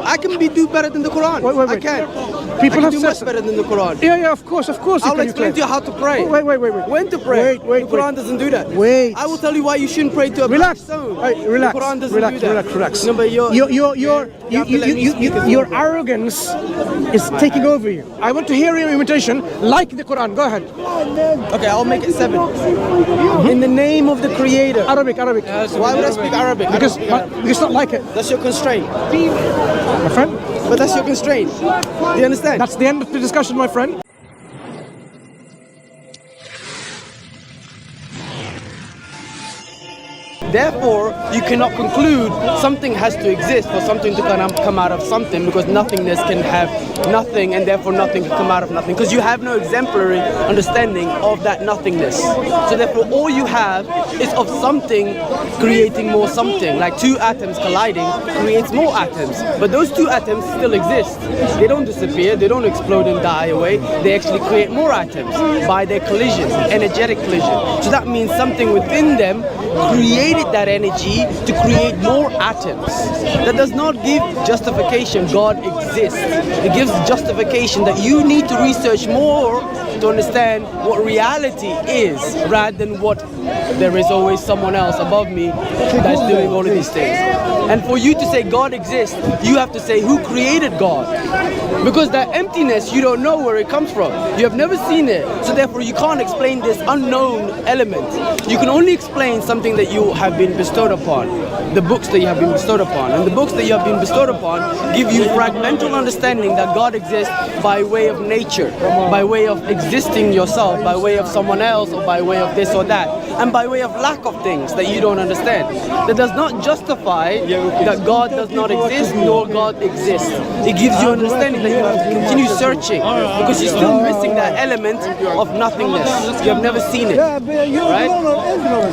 I can do better than the Quran. Wait. I can. People I have can do said much better than the Quran. Yeah, of course. I'll explain to you how to pray. Wait. When to pray. Wait. The Quran doesn't do that. Wait. I will tell you why you shouldn't pray to a black stone. Relax. The Quran doesn't do that. Relax. No, but your arrogance is taking over you. I want to hear your imitation like the Quran. Go ahead. Okay, I'll make it 7. In the name of the Creator. Arabic. Why would I speak Arabic? Because it's not like it. That's your constraint. My friend? But that's your constraint. Do you understand? That's the end of the discussion, my friend. Therefore, you cannot conclude something has to exist for something to come out of something, because nothingness can have nothing, and therefore nothing can come out of nothing, because you have no exemplary understanding of that nothingness. So therefore, all you have is of something creating more something. Like 2 atoms colliding creates more atoms, but those 2 atoms still exist. They don't disappear, they don't explode and die away. They actually create more atoms by their collision, energetic collision. So that means something within them created that energy to create more atoms. That does not give justification God exists. It gives justification that you need to research more to understand what reality is, rather than what there is always someone else above me that's doing all of these things. And for you to say God exists, you have to say who created God. Because that emptiness, you don't know where it comes from. You have never seen it. So therefore you can't explain this unknown element. You can only explain something that you have been bestowed upon. The books that you have been bestowed upon. And the books that you have been bestowed upon give you fragmental understanding that God exists by way of nature, by way of existing yourself, by way of someone else, or by way of this or that, and by way of lack of things that you don't understand. That does not justify that God does not exist, nor God exists. It gives you understanding that you have to continue searching, because you're still missing that element of nothingness. You have never seen it, right?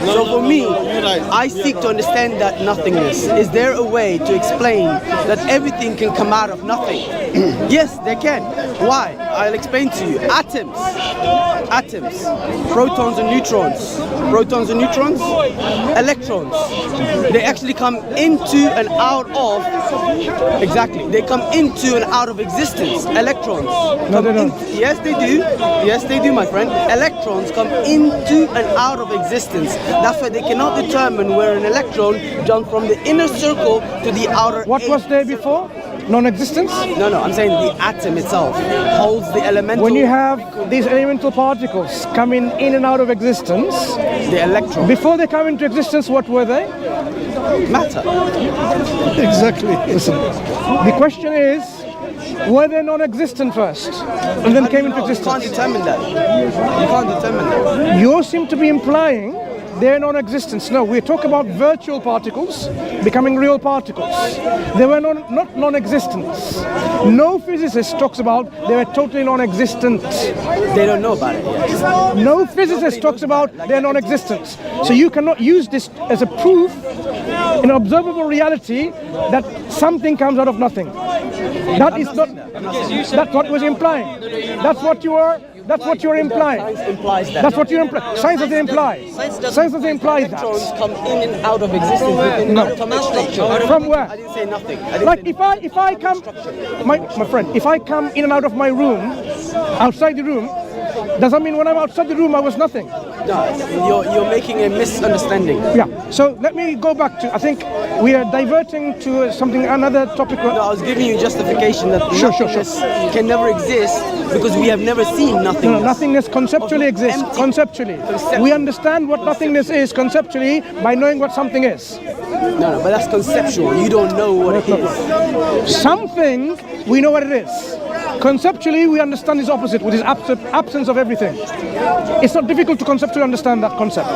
So for me, I seek to understand that nothingness. Is there a way to explain that everything can come out of nothing? Yes, there can. Why? I'll explain to you. Atoms, protons and neutrons, electrons, they actually come into and out of, they come into and out of existence. Electrons. Yes, they do, my friend. Electrons come into and out of existence. That's why they cannot determine where an electron jumps from the inner circle to the outer. What was there before? Non-existence? No, I'm saying the atom itself holds the elemental. When you have these elemental particles coming in and out of existence, the electron. Before they come into existence, what were they? Matter. Exactly. Listen, the question is, were they non-existent first and then came into existence? You can't determine that. You seem to be implying they're non-existence. No, we're talking about virtual particles becoming real particles. They were not non-existence. No physicist talks about they were totally non-existent. They don't know about it yet. No physicist talks about their non-existence. So you cannot use this as a proof in observable reality that something comes out of nothing. That is not. That's what was implying. That's what you are. That's what you're implying. Science implies that. That's what you're implying. Science doesn't imply. Science doesn't imply that. Electrons come in and out of existence within an atomic structure. From where? I didn't say nothing. Like if I come, my friend, if I come in and out of my room, outside the room, does that mean when I'm outside the room I was nothing? No, you're making a misunderstanding. Yeah. So let me go back to. I think we are diverting to another topic. No, I was giving you justification that nothingness can never exist because we have never seen nothingness. No, nothingness conceptually exists. Conceptually. We understand what nothingness is conceptually by knowing what something is. No, but that's conceptual. You don't know what it is. Something, we know what it is. Conceptually, we understand its opposite, which is absence of everything. It's not difficult to conceptually understand that concept.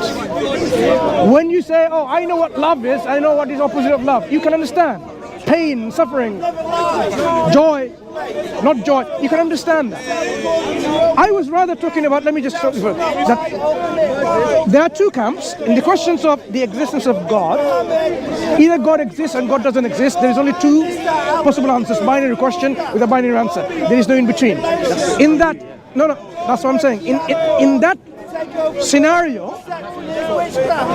When you say, oh, I know what love is, I know what is opposite of love, you can understand. Pain, suffering, joy, not joy, you can understand that. I was rather talking about, let me just talk about that there are 2 camps in the questions of the existence of God. Either God exists and God doesn't exist. There is only 2 possible answers, binary question with a binary answer. There is no in between. In that, no, that's what I'm saying. In that scenario,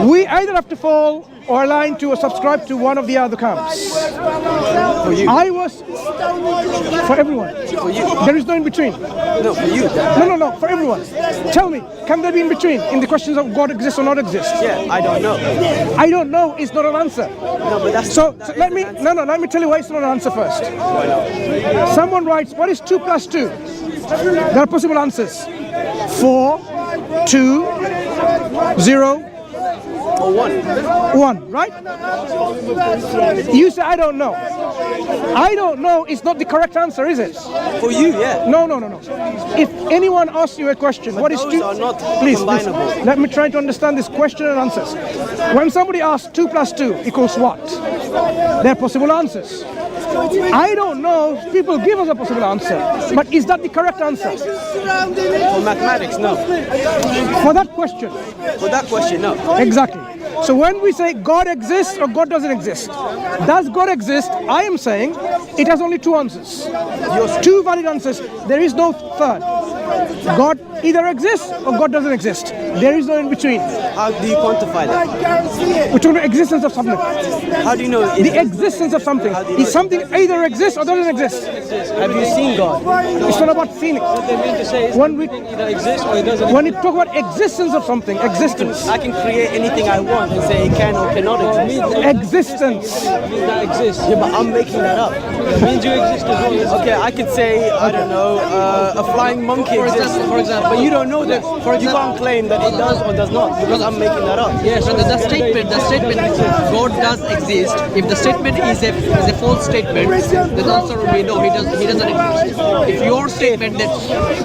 we either have to fall or align to or subscribe to one of the other camps. For you. I was for everyone. For you. There is no in between. No, for you. No, for everyone. Tell me, can there be in between in the questions of God exists or not exists? Yeah, I don't know. I don't know is not an answer. No, but that's So let me tell you why it's not an answer first. Why not? Someone writes, what is 2 plus 2? There are possible answers. 4, 2, 0, Or 1, right? You say, I don't know. I don't know is not the correct answer, is it? For you, yeah. No. If anyone asks you a question, But what is those 2? are not Please, combinable. let me try to understand this question and answers. When somebody asks 2 plus 2 equals what? There are possible answers. I don't know if people give us a possible answer, but is that the correct answer? For mathematics, no. For that question. For that question, no. Exactly. So when we say God exists or God doesn't exist, does God exist? I am saying it has only 2 answers. 2 valid answers. There is no third. God either exists or God doesn't exist. There is no in between. How do you quantify that? We're talking about existence of something. How do you know The existence of something. Is something either exists or doesn't exist? Have you seen God? It's not about seeing it. What they mean to say is When we either exists or it doesn't. when you talk about existence of something, existence. I can create anything I want and say it can or cannot exist. Existence. It means that exists. Yeah, but I'm making that up. It means you exist as well. Okay, I could say, I don't know, a flying monkey exists. For example, but you don't know that. You can't claim that it does or does not because I'm making that up. Yes, so the statement God does exist. If the statement is a false statement, then the answer will be no, he doesn't exist. If your statement that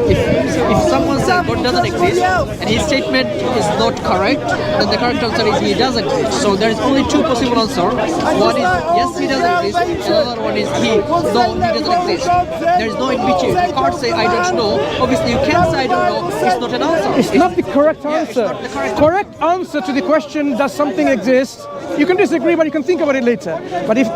if someone says God doesn't exist and his statement is not correct, then the correct answer is he does exist. So there is only 2 possible answers. One is yes, he does exist, and the other one is he doesn't exist. There is no in between. You can't say I don't know. Obviously you can say I don't know. It's not an answer. It's not the correct answer. not the correct Correct answer to the question, does something exist? You can disagree, but you can think about it later. But if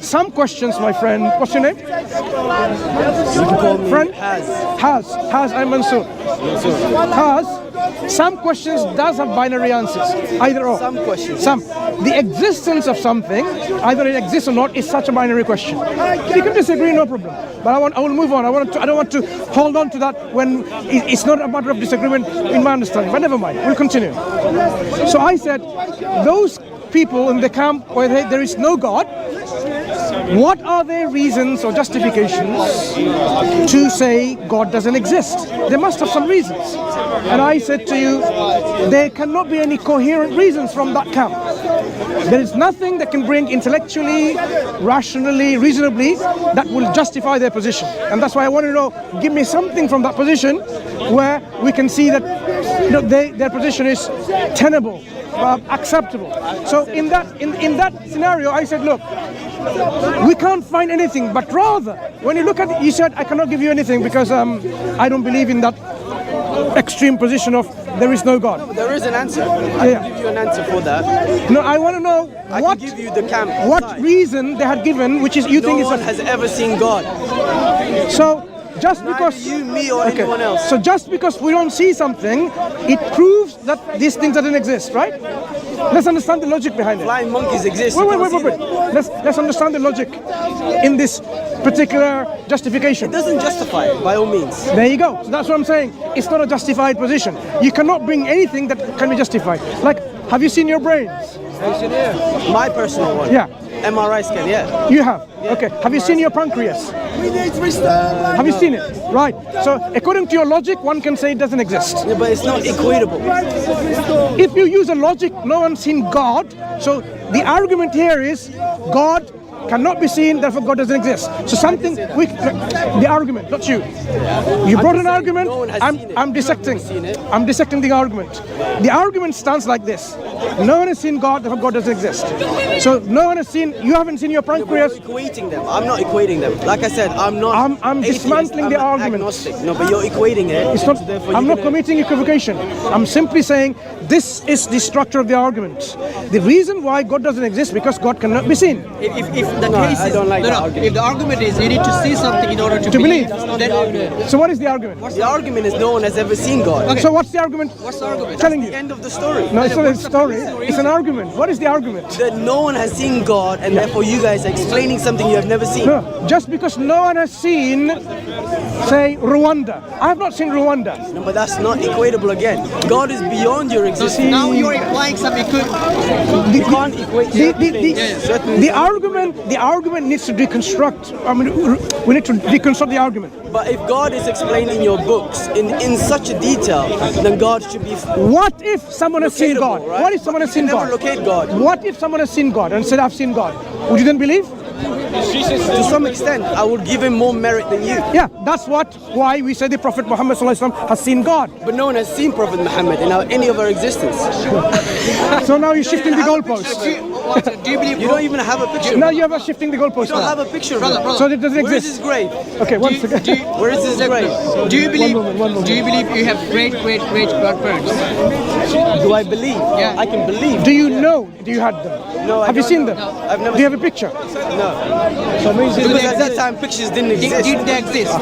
some questions, my friend, what's your name? You can call me Friend? Has. I'm Mansur. Has. Some questions does have binary answers, either or. Some questions. Some. The existence of something, either it exists or not, is such a binary question. You can disagree, no problem. But I will move on. I don't want to hold on to that when it's not a matter of disagreement in my understanding. But never mind. We'll continue. So I said, those people in the camp where there is no God, what are their reasons or justifications to say God doesn't exist? They must have some reasons. And I said to you, there cannot be any coherent reasons from that camp. There is nothing that can bring intellectually, rationally, reasonably that will justify their position. And that's why I want to know, give me something from that position where we can see that their position is tenable, acceptable. So in that scenario, I said, look, we can't find anything, but rather, when you look at it, you said, I cannot give you anything because I don't believe in that extreme position of there is no God. There is an answer. I can give you an answer for that. No, I want to know I can give you the camp. what side. reason they had given, which is you think No is one has ever seen God. so. Just Neither because you, me, or anyone else. So just because we don't see something, it proves that these things doesn't exist, right? Let's understand the logic behind it. Flying monkeys exist. Wait. You can't see them. Let's understand the logic in this particular justification. It doesn't justify it, by all means. There you go. So that's what I'm saying. It's not a justified position. You cannot bring anything that can be justified. Like, have you seen your brains? My personal one. Yeah. MRI scan, yeah. You have? Yeah. Okay. Have you seen your pancreas? Have you seen it? Right. So according to your logic, one can say it doesn't exist. Yeah, but it's not equatable. If you use a logic, no one's seen God. So the argument here is God cannot be seen, therefore God doesn't exist. So something, the argument, not you. You brought an argument, I'm dissecting. I'm dissecting the argument. The argument stands like this. No one has seen God, therefore God doesn't exist. So no one has seen, you haven't seen your pancreas. You're equating them. I'm not equating them. Like I said, I'm not I'm atheist, dismantling the I'm argument. agnostic. No, but you're equating it. It's not, Therefore I'm you're not gonna- committing equivocation. I'm simply saying this is the structure of the argument. The reason why God doesn't exist because God cannot be seen. If the No, case I is don't like that no, argument. if the argument is you need to see something in order to believe. then So what is the argument? The argument is no one has ever seen God. Okay. So what's the argument? what's the argument? Telling The you. end of the story. No, it's not a What's the story. reason? It's an argument. What is the argument? That no one has seen God, and therefore you guys are explaining something you have never seen. No, just because no one has seen, say, Rwanda. I have not seen Rwanda. No, but that's not equatable again. God is beyond your So existence. now you're implying something could. You can't equate certain things. Certain The argument needs to deconstruct. I mean, we need to deconstruct the argument. But if God is explained in your books in such a detail, then God should be What if someone has seen God? locatable, right? What if someone has You seen can never God? locate God. What if someone has seen God and said, I've seen God? Would you then believe? To some extent, I would give him more merit than you. Yeah, that's why we say the Prophet Muhammad ﷺ has seen God. But no one has seen Prophet Muhammad in any of our existence. So now you're shifting the goalposts. Do you believe? You don't even have a picture. Now you are shifting the goalposts. You don't have now. a picture of Brother, him. brother. So it doesn't Where is his exist. grave? Okay, one second. Where is his grave? Do you believe? One moment. Do you believe you have great grandparents? Do I believe? Yeah. I can believe. Do you know? Do you had them? No, I Have you don't seen know. them? No, I've never Do you have a picture? No. So means Because at that time pictures didn't exist. Did they exist?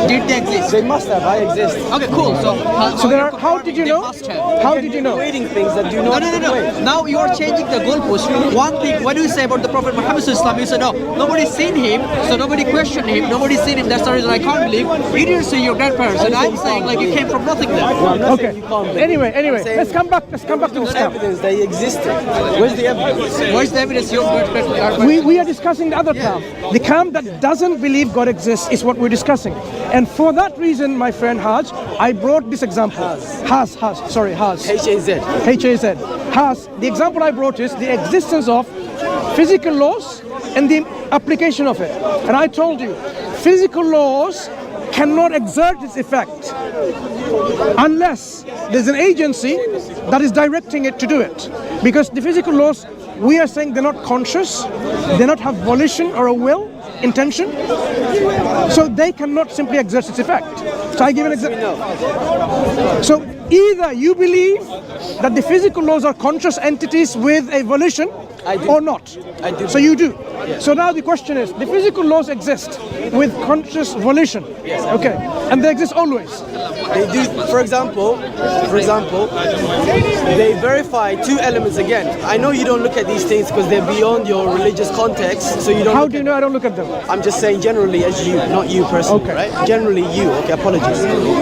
Did they exist? They must have. I exist. Okay, cool. So there are, how did you They know? must have. How did you know? Equating things that do No, not no, no, no. equate. Now you are changing the goalpost. One thing, what do you say about the Prophet Muhammad Sallallahu Alaihi Wasallam? You said, no, nobody's seen him, so nobody questioned him, nobody's seen him, that's the reason I can't believe. You didn't see your grandparents, and I'm saying like you came from nothing there. I'm not Okay. saying you can't believe. Anyway, I'm saying let's come back to the there's scam. evidence that he existed. Where's the evidence? Where's the evidence your grandparents? We are discussing the other camp. The camp that doesn't believe God exists is what we're discussing. And for that reason, my friend Haj, I brought this example. Haz. H-A-Z. H-A-Z. Haz. The example I brought is the existence of physical laws and the application of it. And I told you, physical laws cannot exert its effect unless there's an agency that is directing it to do it. Because the physical laws, we are saying they're not conscious, they not have volition or a will, intention, so they cannot simply exert its effect. So I give an example. So either you believe that the physical laws are conscious entities with a volition I do. or not. I do. So you do. So now the question is, the physical laws exist with conscious volition. Yes. Okay. And they exist always. They do. For example, they verify two elements again. I know you don't look at these things because they're beyond your religious context, so you don't. How look do you at know I don't look at them? I'm just saying generally as you, not you personally, Okay. right? Generally you. Okay, apologies.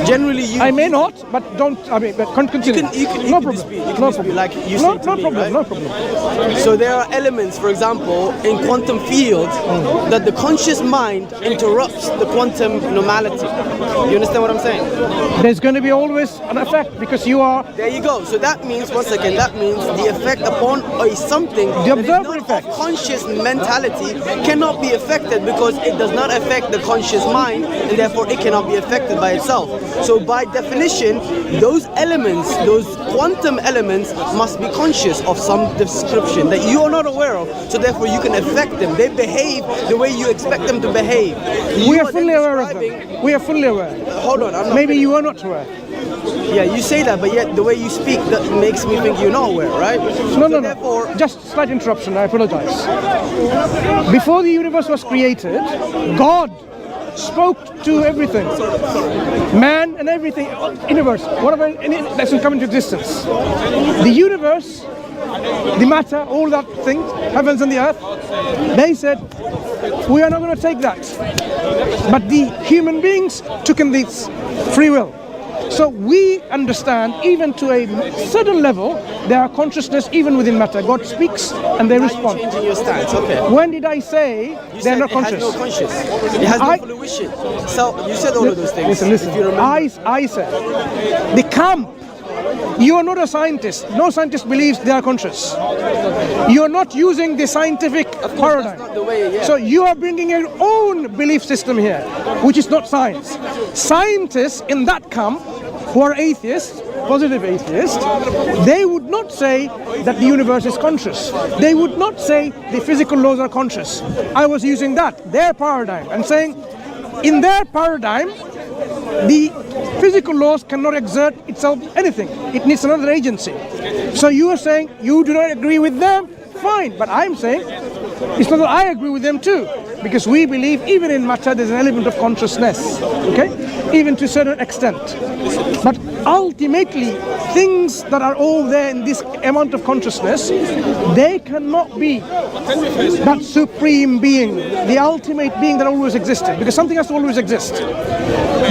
Generally you. I may not, but don't, but continue. You can no problem. dispute. You can no dispute problem. like you no, say to no me, problem, right? no problem. So there are elements, for example, in quantum fields that the conscious mind interrupts the quantum normality. You understand what I'm saying? There's going to be always an effect because you are There you go. So that means, once again, that means the effect upon a something that is observer not effect. of conscious mentality cannot be affected because it does not affect the conscious mind and therefore it cannot be affected by itself. So by definition, those elements, those quantum elements must be conscious of some description that you are not aware of. So therefore you can affect them. They behave the way you expect them to behave. we You are fully then aware of describing- them. We are fully aware. Hold on, I'm not Maybe finished. you are not aware. Yeah, you say that, but yet the way you speak that makes me think you're not aware, right? No. Therefore, Just slight interruption. I apologize. Before the universe was created, God spoke to everything, man and everything, universe, whatever that will come into existence. The universe, the matter, all that thing, heavens and the earth, they said, we are not going to take that. But the human beings took in this free will. So we understand, even to a certain level, there are consciousness even within matter. God speaks and they now respond. you're changing your stance. Okay. When did I say You they're said not it has conscious? no conscious. It has no I- fruition. So you said all of those things. Listen. If you remember. I said, the camp, you are not a scientist. No scientist believes they are conscious. You are not using the scientific paradigm. That's not the way. Yeah. So you are bringing your own belief system here, which is not science. Scientists in that camp, who are atheists, positive atheists, they would not say that the universe is conscious. They would not say the physical laws are conscious. I was using that, their paradigm, and saying, in their paradigm, the physical laws cannot exert itself anything. It needs another agency. So you are saying you do not agree with them? Fine, but I'm saying It's not that I agree with them too, because we believe even in matter there's an element of consciousness, okay? Even to a certain extent. But ultimately, things that are all there in this amount of consciousness, they cannot be that supreme being, the ultimate being that always existed, because something has to always exist.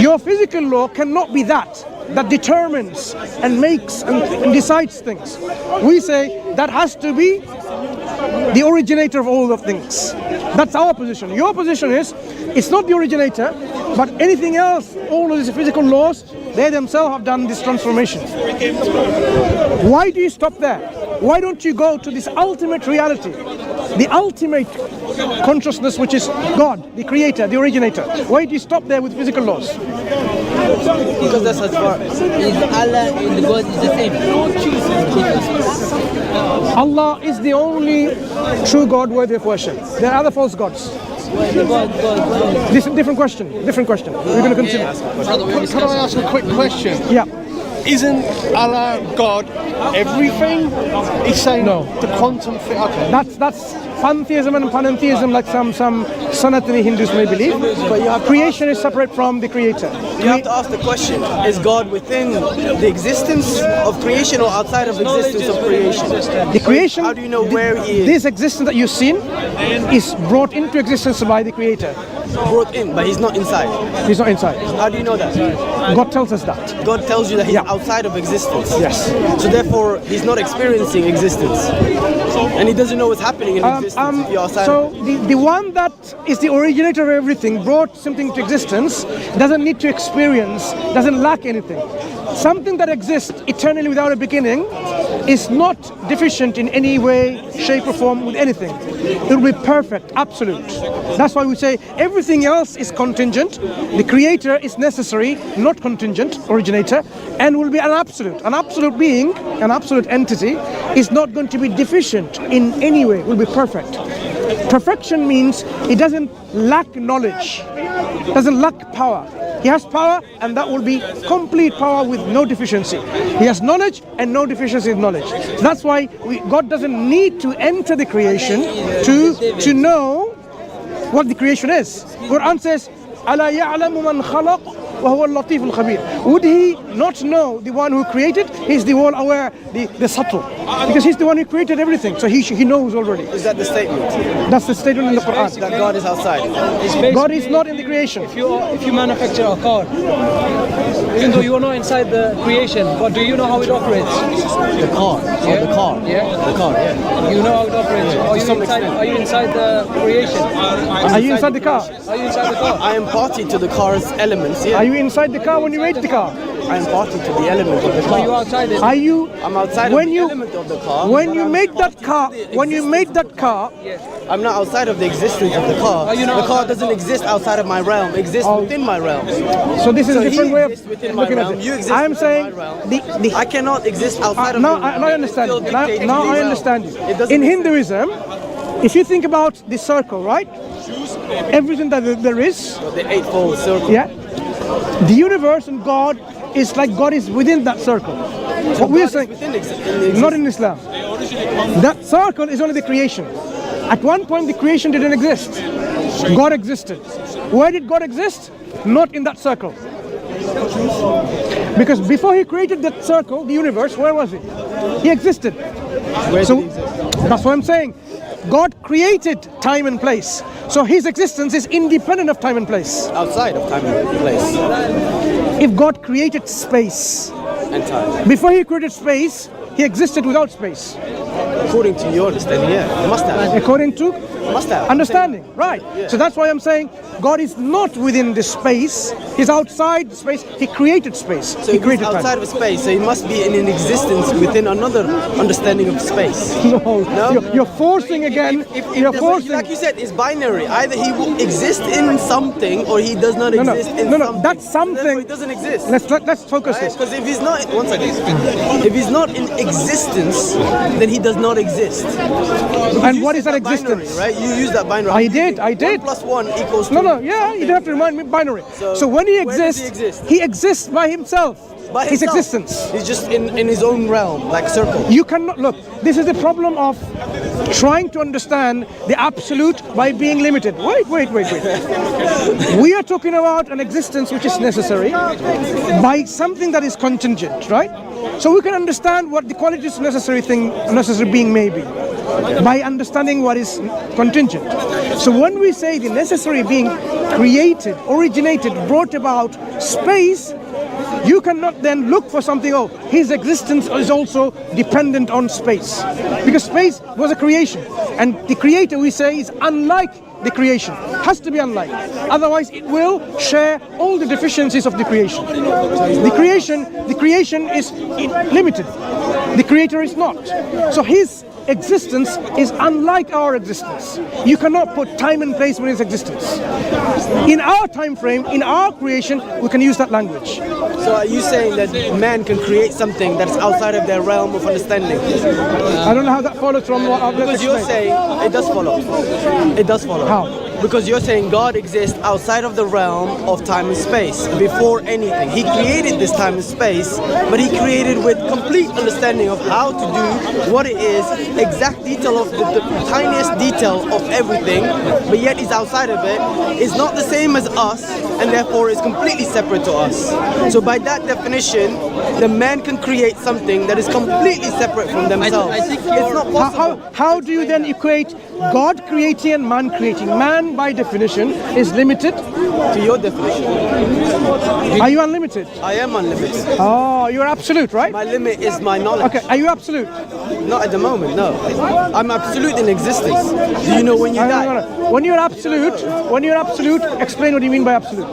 Your physical law cannot be that determines and makes and decides things. We say that has to be the originator of all the things. That's our position. Your position is, it's not the originator, but anything else, all of these physical laws, they themselves have done this transformation. Why do you stop there? Why don't you go to this ultimate reality, the ultimate consciousness, which is God, the creator, the originator? Why do you stop there with physical laws? Because that's as far. Is Allah and God is the same? Allah is the only true God worthy of worship. There are other false gods. This is a different question. Different question. We're going to consider. Can I ask a quick question? Yeah. Isn't Allah God everything? He's saying No. the quantum field. Okay. That's pantheism and panentheism, like some Sanatani Hindus may believe. But you have to Creation is separate from the creator. You have to ask the question, is God within the existence of creation or outside of existence of creation? The creation, How do you know where he is? This existence that you've seen is brought into existence by the creator. Brought in, but he's not inside. He's not inside. How do you know that? God tells us that. God tells you that he's Yeah. outside of existence. Yes. So therefore, he's not experiencing existence. And he doesn't know what's happening in existence if you're outside So of it. the one that is the originator of everything, brought something to existence, doesn't need to experience, doesn't lack anything. Something that exists eternally without a beginning is not deficient in any way, shape or form with anything. It will be perfect, absolute. That's why we say everything else is contingent. The creator is necessary, not contingent, originator, and will be an absolute. An absolute being, an absolute entity, is not going to be deficient in any way, will be perfect. Perfection means it doesn't lack knowledge, doesn't lack power. He has power, and that will be complete power with no deficiency. He has knowledge and no deficiency in knowledge. So that's why God doesn't need to enter the creation to know what the creation is. Quran says, أَلَا يَعْلَمُ مَنْ خَلَقَ وَهُوَ اللَّطِيفُ الْخَبِيرُ. Would he not know the one who created? He's the all aware, the subtle. Because he's the one who created everything, so he knows already. Is that the statement? That's the statement in the Quran. That God is outside? God is not in the creation. If you manufacture a car, even though you are not inside the creation, but do you know how it operates? The car. Yeah. The car. Yeah. The car, yeah. You know how it operates. Are you inside the creation? Are you inside the car? Are you inside the car? I am party to the car's elements, yeah. Are you inside the car when you made the car? I am party to the element of the Are you car. outside it? Are you? I'm outside when of the you element of the car. when but you I'm made that party to car? the When you made existence that car? I'm not outside of the existence of the car. you not The car outside doesn't exist outside of my realm. It exists within my realm. So this is So a he different way of exists within my looking at realm. You it. exist I am within saying my realm. the I cannot exist outside of now your I realm. understand Still you. Now dictating I the understand realm. you. It doesn't In exist. Hinduism, if you think about the circle, right? Everything that there is, The eightfold circle. yeah. The universe and God is like God is within that circle. What we are saying, not in Islam. That circle is only the creation. At one point, the creation didn't exist. God existed. Where did God exist? Not in that circle. Because before he created that circle, the universe, where was he? He existed. So that's what I'm saying. God created time and place. So his existence is independent of time and place. Outside of time and place If God created space, and time. before he created space, he existed without space. According to your understanding, yeah. Must have. According to Must have. understanding, right? So that's why I'm saying God is not within the space. He's outside space. He created space. So he if he's created outside time. of space, so he must be in an existence within another understanding of space. No, No? You're forcing again. You're forcing. Like you said, it's binary. Either he will exist in something or he does not No, exist in no, something. that's something. Therefore, it doesn't exist. Let's focus this. Because if he's not, one second. If he's not in existence, then he does not exist. And what is that Binary, existence? right? You use that binary. I did. 1 + 1 equals 2. No, yeah, you don't have to remind me binary. So when he where does exists, he exist? he exists by himself. By his himself. existence. He's just in his own realm, like circle. You cannot look. This is the problem of trying to understand the absolute by being limited. Wait. We are talking about an existence which is necessary by something that is contingent, right? So we can understand what the qualities necessary being may be by understanding what is contingent. So when we say the necessary being created, originated, brought about space, you cannot then look for something, oh, his existence is also dependent on space. Because space was a creation. And the creator, we say, is unlike the creation. Has to be unlike. Otherwise, it will share all the deficiencies of the creation. The creation is limited. The creator is not. So his existence is unlike our existence. You cannot put time and place with his existence. In our time frame, in our creation, we can use that language. So are you saying that man can create something that's outside of their realm of understanding? I don't know how that follows from what I've Because you're saying it does follow. It does follow. How? Because you're saying God exists outside of the realm of time and space, before anything. He created this time and space, but he created with complete understanding of how to do what it is, exact detail of the tiniest detail of everything, but yet he's outside of it, is not the same as us, and therefore is completely separate to us. So by that definition, the man can create something that is completely separate from themselves. I think it's not possible. How do you then equate God creating and man creating? Man, by definition, is limited. To your definition, Are you unlimited? I am unlimited. Oh, you're absolute, right? My limit is my knowledge. Okay, are you absolute? Not at the moment, no. I'm absolute in existence. Do you know when you die? No. When you're absolute, explain what you mean by absolute.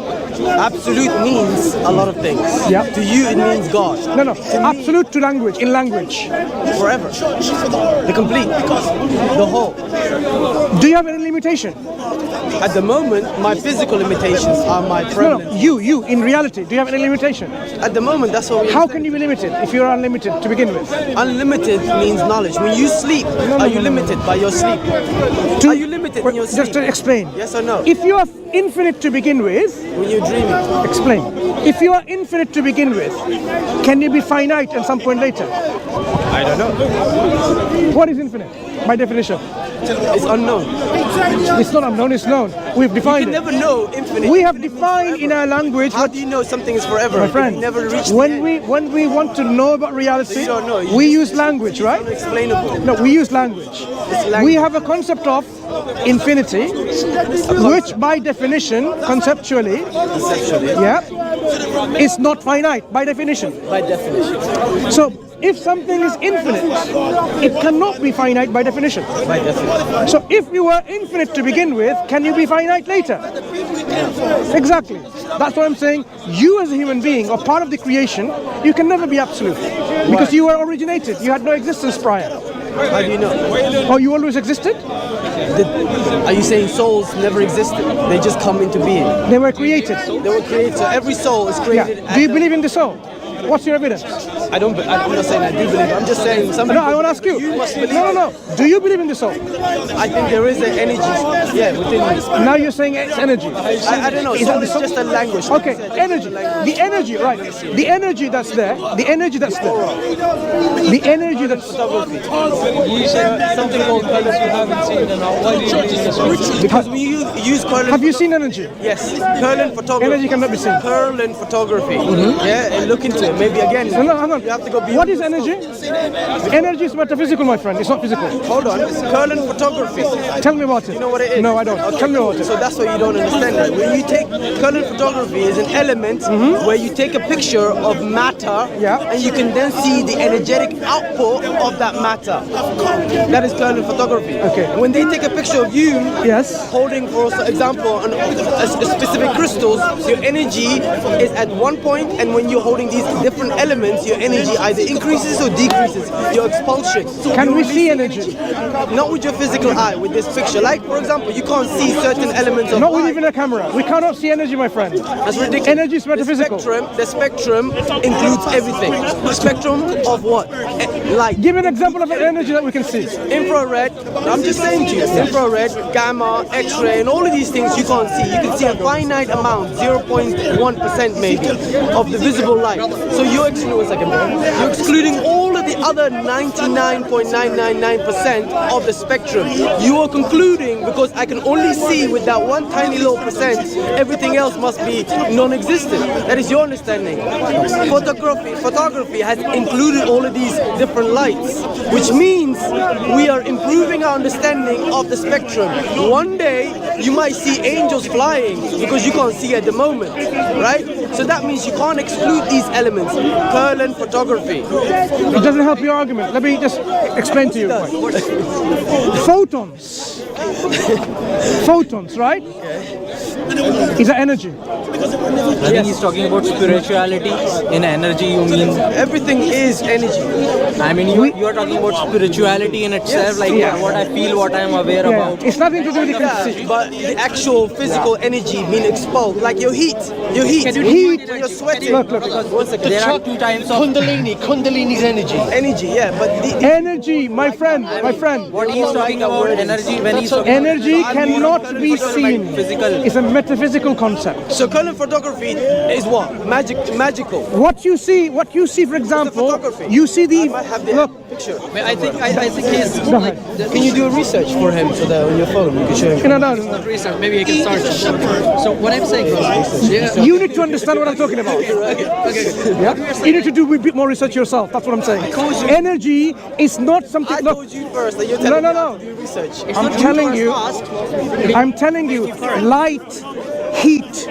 Absolute means a lot of things. Yeah. To you, it means God. No. Absolute to language, in language. Forever. The complete. The whole. Do you have any limitation? At the moment, my physical limitations are my No, prevalence. you, in reality, do you have any limitation? At the moment, that's what we How can you be limited if you're unlimited to begin with? Unlimited means knowledge. When you sleep, are you limited by your sleep? Are you limited in your sleep? Just to explain. Yes or no? If you are infinite to begin with, When you're dreaming. explain. If you are infinite to begin with, can you be finite at some point later? I don't know. What is infinite, by definition? It's unknown. It's not unknown, it's known. We've You defined can it. never know infinite. We have defined in our language How what, do you know something is forever? my if friend, you never reach the when end? we want to know about reality, You don't know. You we just- use language, right? Unexplainable. No, we use language. language. We have a concept of infinity, which by definition, conceptually, Conceptually. is not finite, by definition. By definition. So, if something is infinite, it cannot be finite by definition. By definition. So if you were infinite to begin with, can you be finite later? Exactly. That's what I'm saying. You as a human being, or part of the creation, you can never be absolute. Because you were originated. You had no existence prior. How do you know? Oh, you always existed? Are you saying souls never existed? They just come into being. They were created. They were created. So every soul is created. Yeah. Do you believe in the soul? What's your evidence? I'm not saying I do believe. I'm just saying some. No, I want to ask you. You must believe. No. Do you believe in the soul? I think there is an energy. Yeah, within me. Now you're saying it's energy. I don't know. Is Soul that is the just a language. Okay, energy. The energy, right. The energy that's there. The energy that's there. The energy that's Photography. You said something called colors you haven't seen, and why do you use this word? Because we use curling. Have you seen energy? Yes, curling photography. Energy cannot be seen. Curling photography. Yeah, and look into it. Maybe again. No, hang on. You have to go beyond. What is energy? Energy is metaphysical, my friend. It's not physical. Hold on. Curling photography. Tell me about it. You know what it is? No, I don't. Okay, Tell me cool. about it. So that's what you don't understand. Right? When you take curling photography is an element where you take a picture of matter, Yeah. and you can then see the energetic output of that matter. That is curling photography. Okay. When they take a picture of you, Yes. holding, for example, a specific crystals, your energy is at one point, and when you're holding these different elements, your energy either increases or decreases. Your expulsion. Can You're we see releasing energy? Not with your physical eye, with this picture. Like, for example, you can't see certain elements of Not with light. even a camera. We cannot see energy, my friend. That's ridiculous. Energy is metaphysical. The spectrum includes everything. The spectrum of what? light. Give an example of an energy that we can see. Infrared, I'm just saying to you, infrared, gamma, X-ray, and all of these things you can't see. You can see a finite amount, 0.1% maybe, of the visible light. So you're excluding all of the other 99.999% of the spectrum. You are concluding, because I can only see with that one tiny little percent, everything else must be non-existent. That is your understanding. Photography has included all of these different lights, which means we are improving our understanding of the spectrum. One day you might see angels flying because you can't see at the moment, right? So that means you can't exclude these elements. Curl photography. It doesn't help your argument. Let me just explain to you. Photons. Photons, right? Is an energy. I think he's talking about spirituality. In energy, you mean Everything is energy. I mean, you are talking about spirituality in itself, like what I feel, what I am aware about. It's nothing to do with the Yeah, concept. but the actual physical energy being exposed, like your heat, Heat. when you're sweating. Look. One second. There are two types of Kundalini's energy. Energy, yeah, but the Energy, my friend. what he is talking about. Energy, when he's talking Energy cannot be seen. physical. It's a metaphysical concept. so color photography is what? Magical. What you see, for example, photography. you see the I might have the look. picture. I think he's Go ahead. Can you do a research for him so that on your phone you can show him? No. research. Maybe he can start. So what I'm saying is, You need to understand what I'm talking about. Yeah? You need to do a bit more research yourself. That's what I'm saying. Energy is not something. I Look, told you first that you're telling me No. to do research. I'm telling you, light, heat,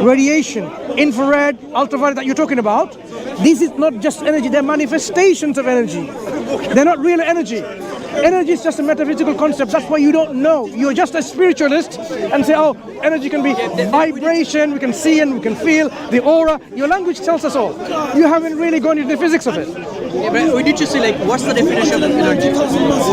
radiation, infrared, ultraviolet that you're talking about, this is not just energy, they're manifestations of energy. They're not real energy. Energy is just a metaphysical concept. That's why you don't know. You're just a spiritualist and say, oh, energy can be vibration, we can see and we can feel, the aura. Your language tells us all. You haven't really gone into the physics of it. we need to see like what's the definition of energy?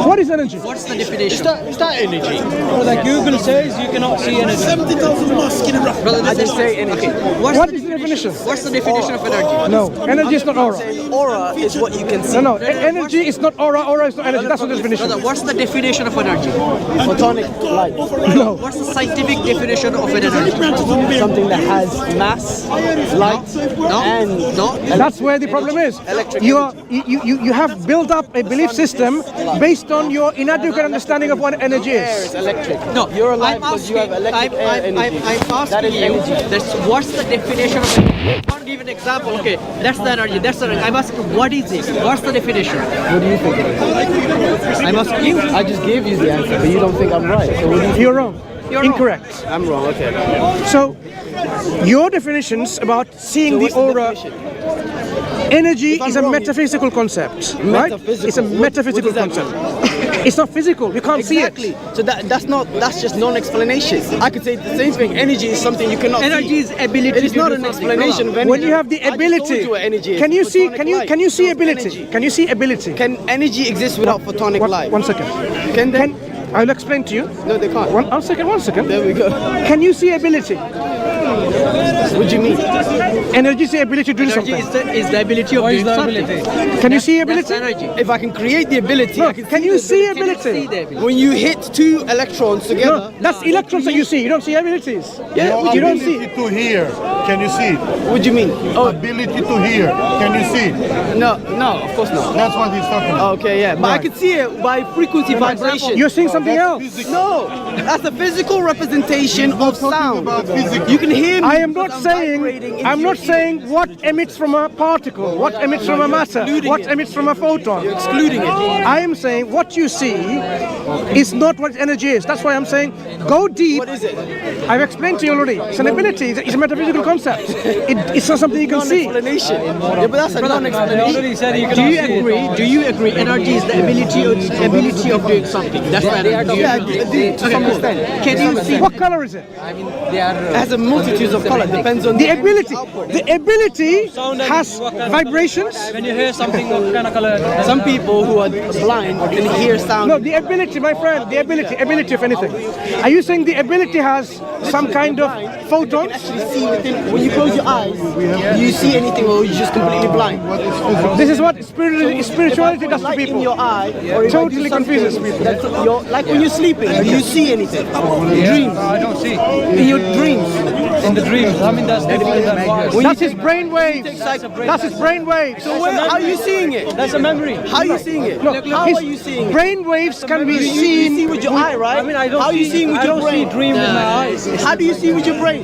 What is energy? What's the definition? Is that energy? Like Google says, you cannot see anything. Brother, I just say energy. What is the definition? What's the definition of energy? No, energy is not aura. Aura is what you can see. No, energy is not aura, aura is not energy. That's not the definition. Brother, what's the definition of energy? Photonic light. No. What's the scientific definition of an energy? Something that has mass, light, No. That's where the problem is. Electric You have built up a belief system based on your inadequate understanding of what energy air is. is electric. No, You're alive I'm because you have asking- electric air energy. I'm That asking is you, energy. that's what's the definition of energy? I can't give an example, okay, that's the energy, that's the energy. I'm asking, what is it? What's the definition? What do you think it is? I'm asking you. I just gave you the answer, but you don't think I'm right. So what do you think? You're wrong. You're wrong. Incorrect. I'm wrong, okay. So, your definitions about seeing So the what's the aura, definition? energy If I'm is a wrong, metaphysical concept, right? Metaphysical. It's a What metaphysical does that concept. It's not physical. You can't Exactly. see it. So that's just non-explanation. I could say the same thing. Energy is something you cannot Energy see. is ability It is to not do an something, explanation of brother. energy. When you have the I just ability, told you what energy is. can you see? Photonic Can you light. can you see So ability? energy. Can you see ability? Can energy exist without photonic light? One second. Can they? I'll explain to you. No, they can't. One second. There we go. Can you see ability? What do you mean? Energy is the ability to do Energy something. is the ability of What is doing the something. ability? Can you see That's ability? energy. If I can create the ability, No, I can can see you the see Can you ability? see the ability? When you hit two electrons together, No, that's electrons that you see. You don't see abilities. yeah, You don't see. Ability to hear. Can you see? what do you mean? Oh, Ability to hear. Can you see? no, of course not. That's what he's talking about. Okay, yeah, but I can see it by frequency vibration. You're seeing something else. No, that's a physical representation of sound. about physical. You can hear me. I am not because I'm saying. vibrating into I'm your not saying what emits from a particle, what emits from a matter, excluding what it. emits from a photon. You're excluding it. I am saying what you see is not what energy is. That's why I'm saying go deep. What is it? I've explained to you already. It's an ability. It's a metaphysical concept. It's not something you can see. Non-explanation. Yeah, but that's a I non-explanation. already said you Do cannot you see it. agree? Do you agree? Energy is the ability of doing something. That's the energy. Do you Yeah, agree? I do, to some extent. Can you see? What color is it? It has a multitude of color. Depends on The ability. output. The ability Sound and has what kind of vibrations. When you hear something, what kind of color? Some people who are blind can hear sound. No, the ability, my friend, the ability of anything. Are you saying the ability has some kind of photon. Actually see within, when you close your eyes, do you see anything or you're just completely blind? This is what spirituality does to Light in people. your eye, or if I do Totally something confuses people. that's like when you're sleeping, do you see anything? Dreams. I don't see. In your dreams. In the dreams. I mean, that's different than what. That's his brain waves. That's his brain waves. So how are you seeing it? That's a memory. How are you seeing it? No, How his are you seeing it? brain waves can be You seen. see with your eye, right? I mean, I don't How are you see, seeing with I your don't brain? see dream with my eyes. How do you see with your brain?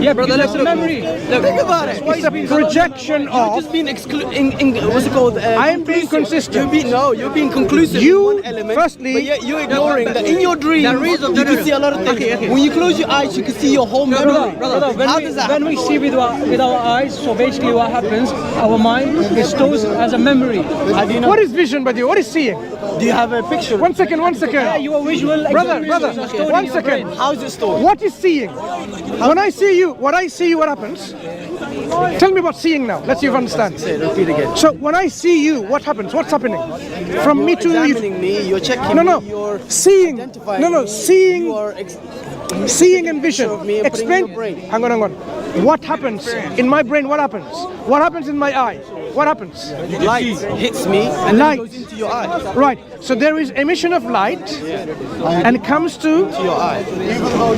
Yeah, brother, that's a memory. Think about it. It's a projection You're of. just being what's it called? I am being conclusive. consistent. You're being conclusive You, in one element, firstly- but yet you're ignoring that in your dreams you can see a lot of things. When you close your eyes, you can see your whole memory. Brother, How does that when we see with our eyes, so basically what happens, our mind is stores as a memory. How do you know? What is vision, by the way? What is seeing? Do you have a picture? One second. Yeah, your visual Brother, examination is stored in one your second. brain. How is it stored? What is seeing? When I see you, what happens? Tell me about seeing now. Let's see if you understand. Say it, repeat again. So when I see you, what happens? What's happening? From me to you. Examining me, you're checking No, no. me, you're Seeing. identifying No, no. me, Seeing. you are Seeing and vision. of me and putting it in Explain. your brain. Hang on. What happens in my brain? What happens? What happens in my eye? What happens? light hits me and Light. then goes into your eye. Right. So there is emission of light, and it comes to Your eye.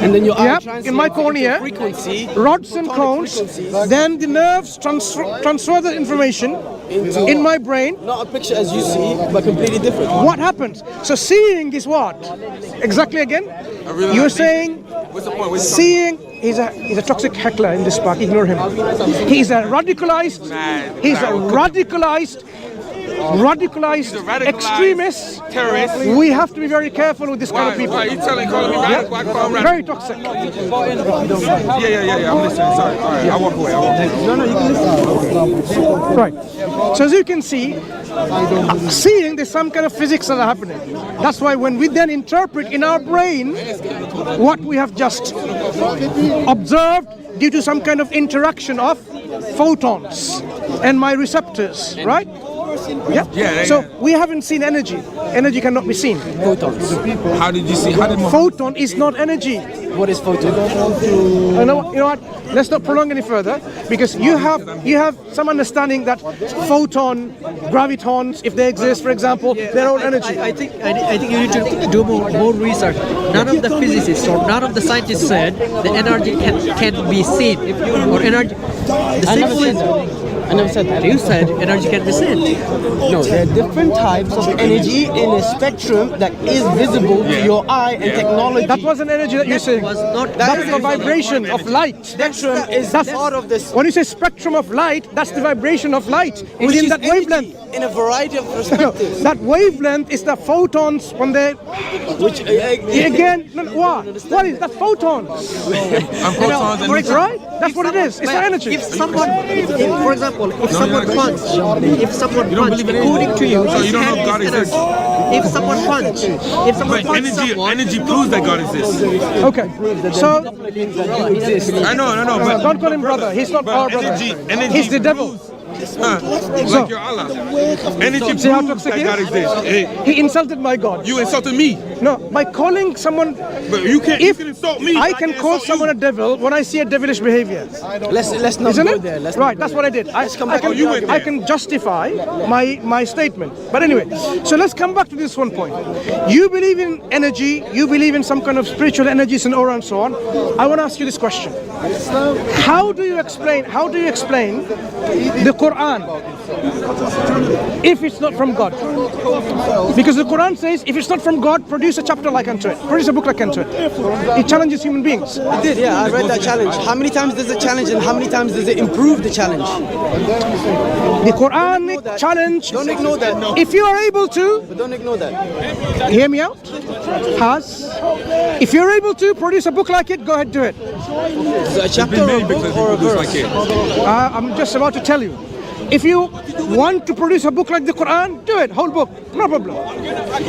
And then your eye Yeah, translates in my into cornea, frequency. rods and cones. Then the nerves transfer the information in my brain. Not a picture as you see, but completely different. What happens? So seeing is what? Exactly again? You're saying seeing is a toxic heckler in this park. Ignore him. He's a radicalized. He's a radicalized extremist. Terrorist. We have to be very careful with this kind of people. Why are you calling me radical? I call him radical. Very toxic. Yeah. I'm listening. Sorry. All right. I walk away. Right. So as you can see, seeing there's some kind of physics that are happening. That's why when we then interpret in our brain what we have just observed due to some kind of interaction of photons and my receptors, right? Yeah. So we haven't seen energy. Energy cannot be seen. Photons. How did you see? How did Photon is not energy. What is photon? You know what? Let's not prolong any further because you have some understanding that photon, gravitons, if they exist, for example, they're all energy. I think you need to do more research. None of the physicists or none of the scientists said the energy can be seen. Or energy. The simple is. I never said that. You said energy can be seen. No, there are different types of energy in a spectrum that is visible to your eye and technology. That wasn't energy that you're saying. Was not That is the vibration of light. Spectrum is part of this. When you say spectrum of light, that's the vibration of light which within is that energy wavelength. in a variety of No, perspectives. that wavelength is the photons when they again. No, what is that? Photons, I'm photons and right? That's what it is. It's not energy. If someone, for example, if someone punched, according to you, So you don't know it's God energy. exists. If someone punched, But energy proves that God exists. Okay, so I know, but don't call him brother. He's not our brother. energy He's the devil. like your Allah. Energy See how proves toxic that he God is? exists. Hey, He insulted my God. you insulted me, No, by calling someone. but you can If insult me. I but can can't call insult someone you. a devil when I see a devilish behavior. Let's not Isn't go it? there. Let's Right, that's what I did. I come back can, to the argument. I can justify my statement. But anyway, so let's come back to this one point. You believe in energy, you believe in some kind of spiritual energies and aura and so on. I want to ask you this question. How do you explain the Quran if it's not from God? Because the Quran says if it's not from God, produce a chapter like unto it. Produce a book like unto it. It challenges human beings. I did, yeah, I read that challenge. How many times does it challenge and how many times does it improve the challenge? The Quranic challenge. Don't ignore that. If you are able to, But don't ignore that. hear me out. If you're able to produce a book like it, go ahead, do it. Is it a chapter or a book or a verse? I'm just about to tell you. If you want to produce a book like the Quran, do it, whole book, no problem.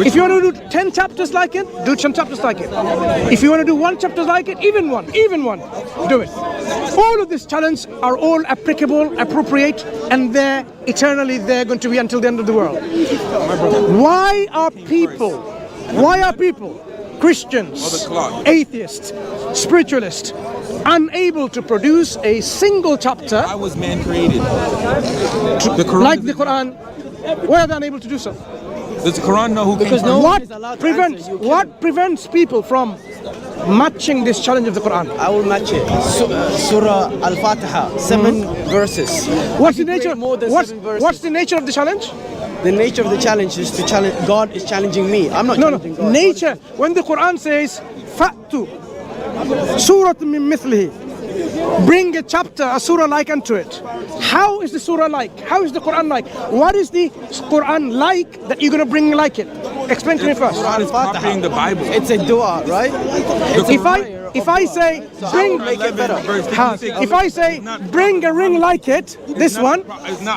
If you want to do 10 chapters like it, do 10 chapters like it. If you want to do 1 chapter like it, even one, do it. All of these challenges are all applicable, appropriate, and they're eternally there going to be until the end of the world. Why are people Christians, clock. atheists, spiritualists, unable to produce a single chapter How was man created? The Quran like the Quran. Why are they unable to do so? Does the Quran know who Because came no from? one is allowed to answer. You What prevents people from matching this challenge of the Quran? I will match it. Surah Al-Fatiha, 7 verses. What's the I can nature? create more than What's, 7 verses. what's the nature of the challenge? The nature of the challenge is to challenge. God is challenging me. I'm not No, no. challenging God. Nature. When the Quran says, "Fa'tu Surah min mithlihi," bring a chapter, a surah like unto it. How is the surah like? How is the Quran like? What is the Quran like that you're going to bring like it? Explain to me first. Quran is copying the Bible. It's a dua, right? If I say bring, make it better. if I say bring a ring like it, this one,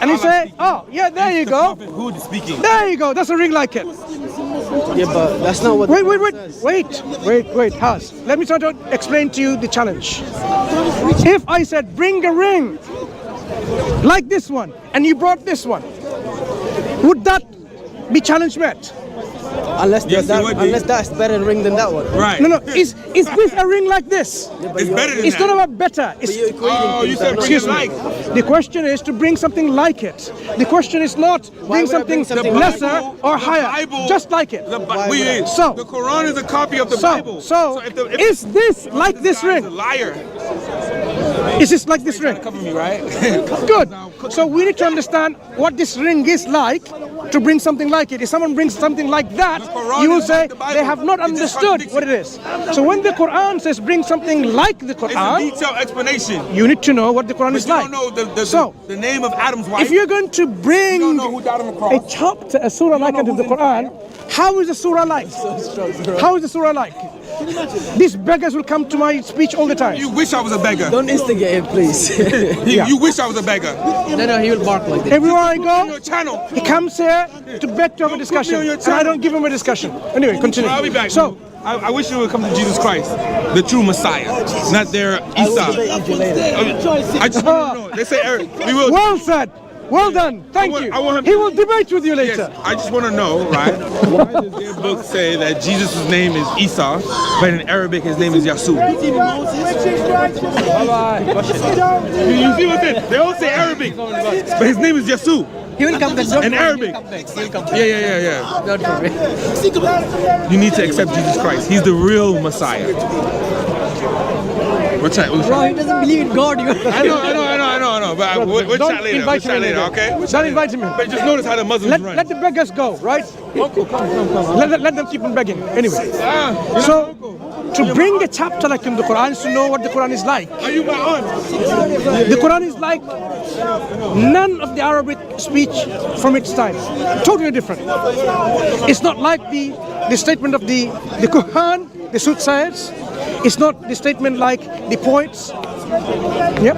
and you say, oh yeah, there you go, Who is speaking? there you go, that's a ring like it. Yeah, but that's not what. Wait, Has. Let me try to explain to you the challenge. If I said bring a ring like this one, and you brought this one, would that be challenge met? Unless Yes, it would be. unless that's better ring than that one. Right. No, is this a ring like this? It's better than It's that. not about better. It's, You're equating Oh, you things said that are bring not- it like. the question is to bring something like it. The question is not bring would I bring something something lesser Bible- or the higher, Bible- just like it. The, Why we, would I? So- the Quran is a copy of the Bible. So if the, if is this like this guy is a ring? liar. Is this like this ring? Cover me, right? Good. So we need to understand what this ring is like to bring something like it. If someone brings something like that, The Quran you will is say like the Bible. they have not It just understood contradicts what it is. So when the Quran says bring something like the It's a Quran, detailed explanation. you need to know what the Quran But is you like. don't know So the name of Adam's wife. if you're going to bring You don't know who died on the cross. a chapter, a surah like unto the Quran, how is the surah like? How is the surah like? These beggars will come to my speech all the time. You wish I was a beggar. Don't instigate him, please. You wish I was a beggar. No, he will bark like this. Everywhere I On your go, channel. he comes here to beg to have a discussion, on your and I don't give him a discussion. Anyway, continue. I'll be back. So, I wish you would come to Jesus Christ, the true Messiah, not their Esau. I just want to know. They say Eric. We will. well said. Well done. Thank want- you. I want him- He will debate with you Yes, later. I just want to know, right? Why does their book say that Jesus' name is Esau, but in Arabic his name is Yasu? You see what they all say Arabic, but his name is Yasu He will come back. in Arabic. He'll come back. Yeah. Don't worry. You need to accept Jesus Christ. He's the real Messiah. We'll chat. Bro, he doesn't believe in God. I know. But we'll Don't chat later. We'll invite him chat in later, again. okay? We'll Don't chat later. invite him in. But just notice how the Muslims run. Let the beggars go, right? Let them keep on begging. Anyway, so to bring a chapter like in the Quran is to know what the Quran is like. Are you my aunt? The Quran is like none of the Arabic speech from its time. Totally different. It's not like the statement of the Quran, the soothsayers. It's not the statement like the poets. Yep.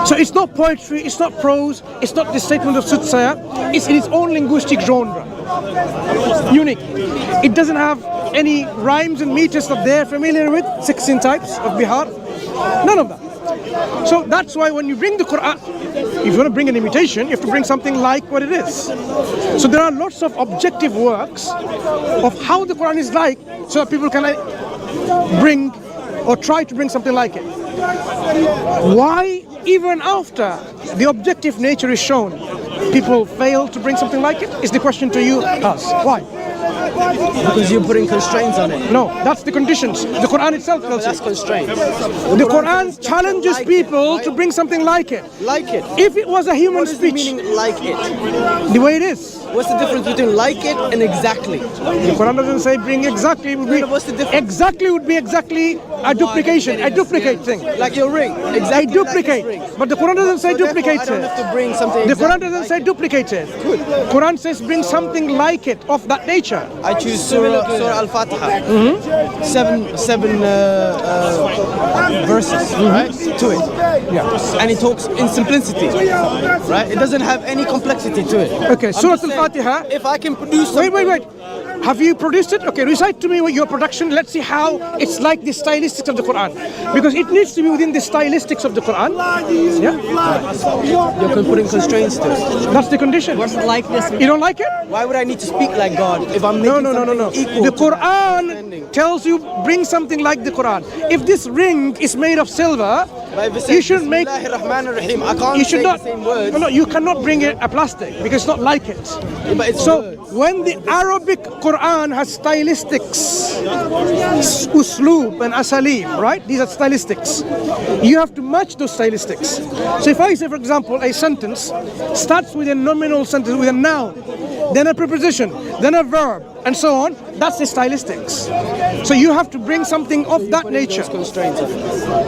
So it's not poetry, it's not prose, it's not the statement of soothsayer. It's in its own linguistic genre. Unique. It doesn't have any rhymes and meters that they're familiar with, 16 types of Bihar. None of that. So that's why when you bring the Quran, if you want to bring an imitation, you have to bring something like what it is. So there are lots of objective works of how the Quran is like, so that people can bring or try to bring something like it. Why, even after the objective nature is shown, people fail to bring something like it? Is the question to you, us. Why? Because you're putting constraints on it. No, that's the conditions. The Quran itself tells That's you. constraints. The Quran challenges people to bring something like it. Like it. If it was a human What is the speech, meaning like it? the way it is. What's the difference between like it and exactly? The Quran doesn't say bring exactly. It would be, No, what's the difference? exactly would be exactly a duplication, a duplicate thing. Like your ring. A Exactly duplicate. like this ring. But the Quran doesn't say So therefore, duplicate I don't it. have to bring something The Quran exactly doesn't like say duplicate it. Quran says bring something like it, of that nature. I choose Surah Al-Fatiha. Seven verses, right? To it. Yeah. And it talks in simplicity, right? It doesn't have any complexity to it. Okay, Surah I'm just saying, Al-Fatiha. If I can produce Wait. something, Have you produced it? Okay, recite to me your production. Let's see how it's like the stylistics of the Quran. Because it needs to be within the stylistics of the Quran. Yeah? You're putting constraints to it. That's the condition. What's like this? You don't like it? Why would I need to speak like God if I'm making No. something equal The to that Quran understanding? tells you bring something like the Quran. If this ring is made of silver, But if it you says, should make. Bismillahir-Rahmanir-Rahim, I can't You should say not. the same words. No, you cannot bring a plastic because it's not like it. But it's So words. when the Arabic Quran has stylistics, usloob and asalim, right? These are stylistics. You have to match those stylistics. So if I say, for example, a sentence starts with a nominal sentence with a noun, then a preposition, then a verb, and so on, that's the stylistics. So you have to bring something of that nature. Constraints.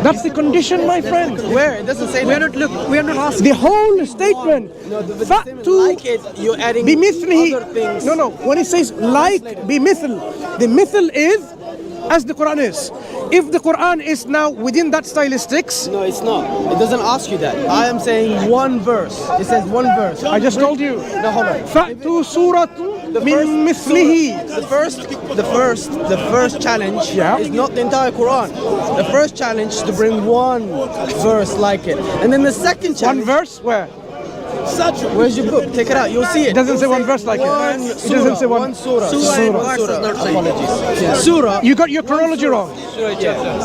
That's the condition, my friend. Where? It doesn't say that. We are not asking. The whole statement. No, the same as like it, you're adding بمثله. other things. No. When it says like بمثل, the mithl is as the Quran is. If the Quran is now within that stylistics, No, it's not. It doesn't ask you that. I am saying one verse. It says one verse. I just told you. No, hold on. فَأْتُوا سُورَةٌ مِّن مِثْلِهِ. The first challenge Yeah. is not the entire Quran. The first challenge is to bring one verse like it, and then the second One challenge. verse? Where? Where's your book? Take it out. You'll see it. It doesn't say It'll one verse like it. one It surah, doesn't say one. one surah. Surah and verse does not say. Apologies. Surah. You got your chronology wrong.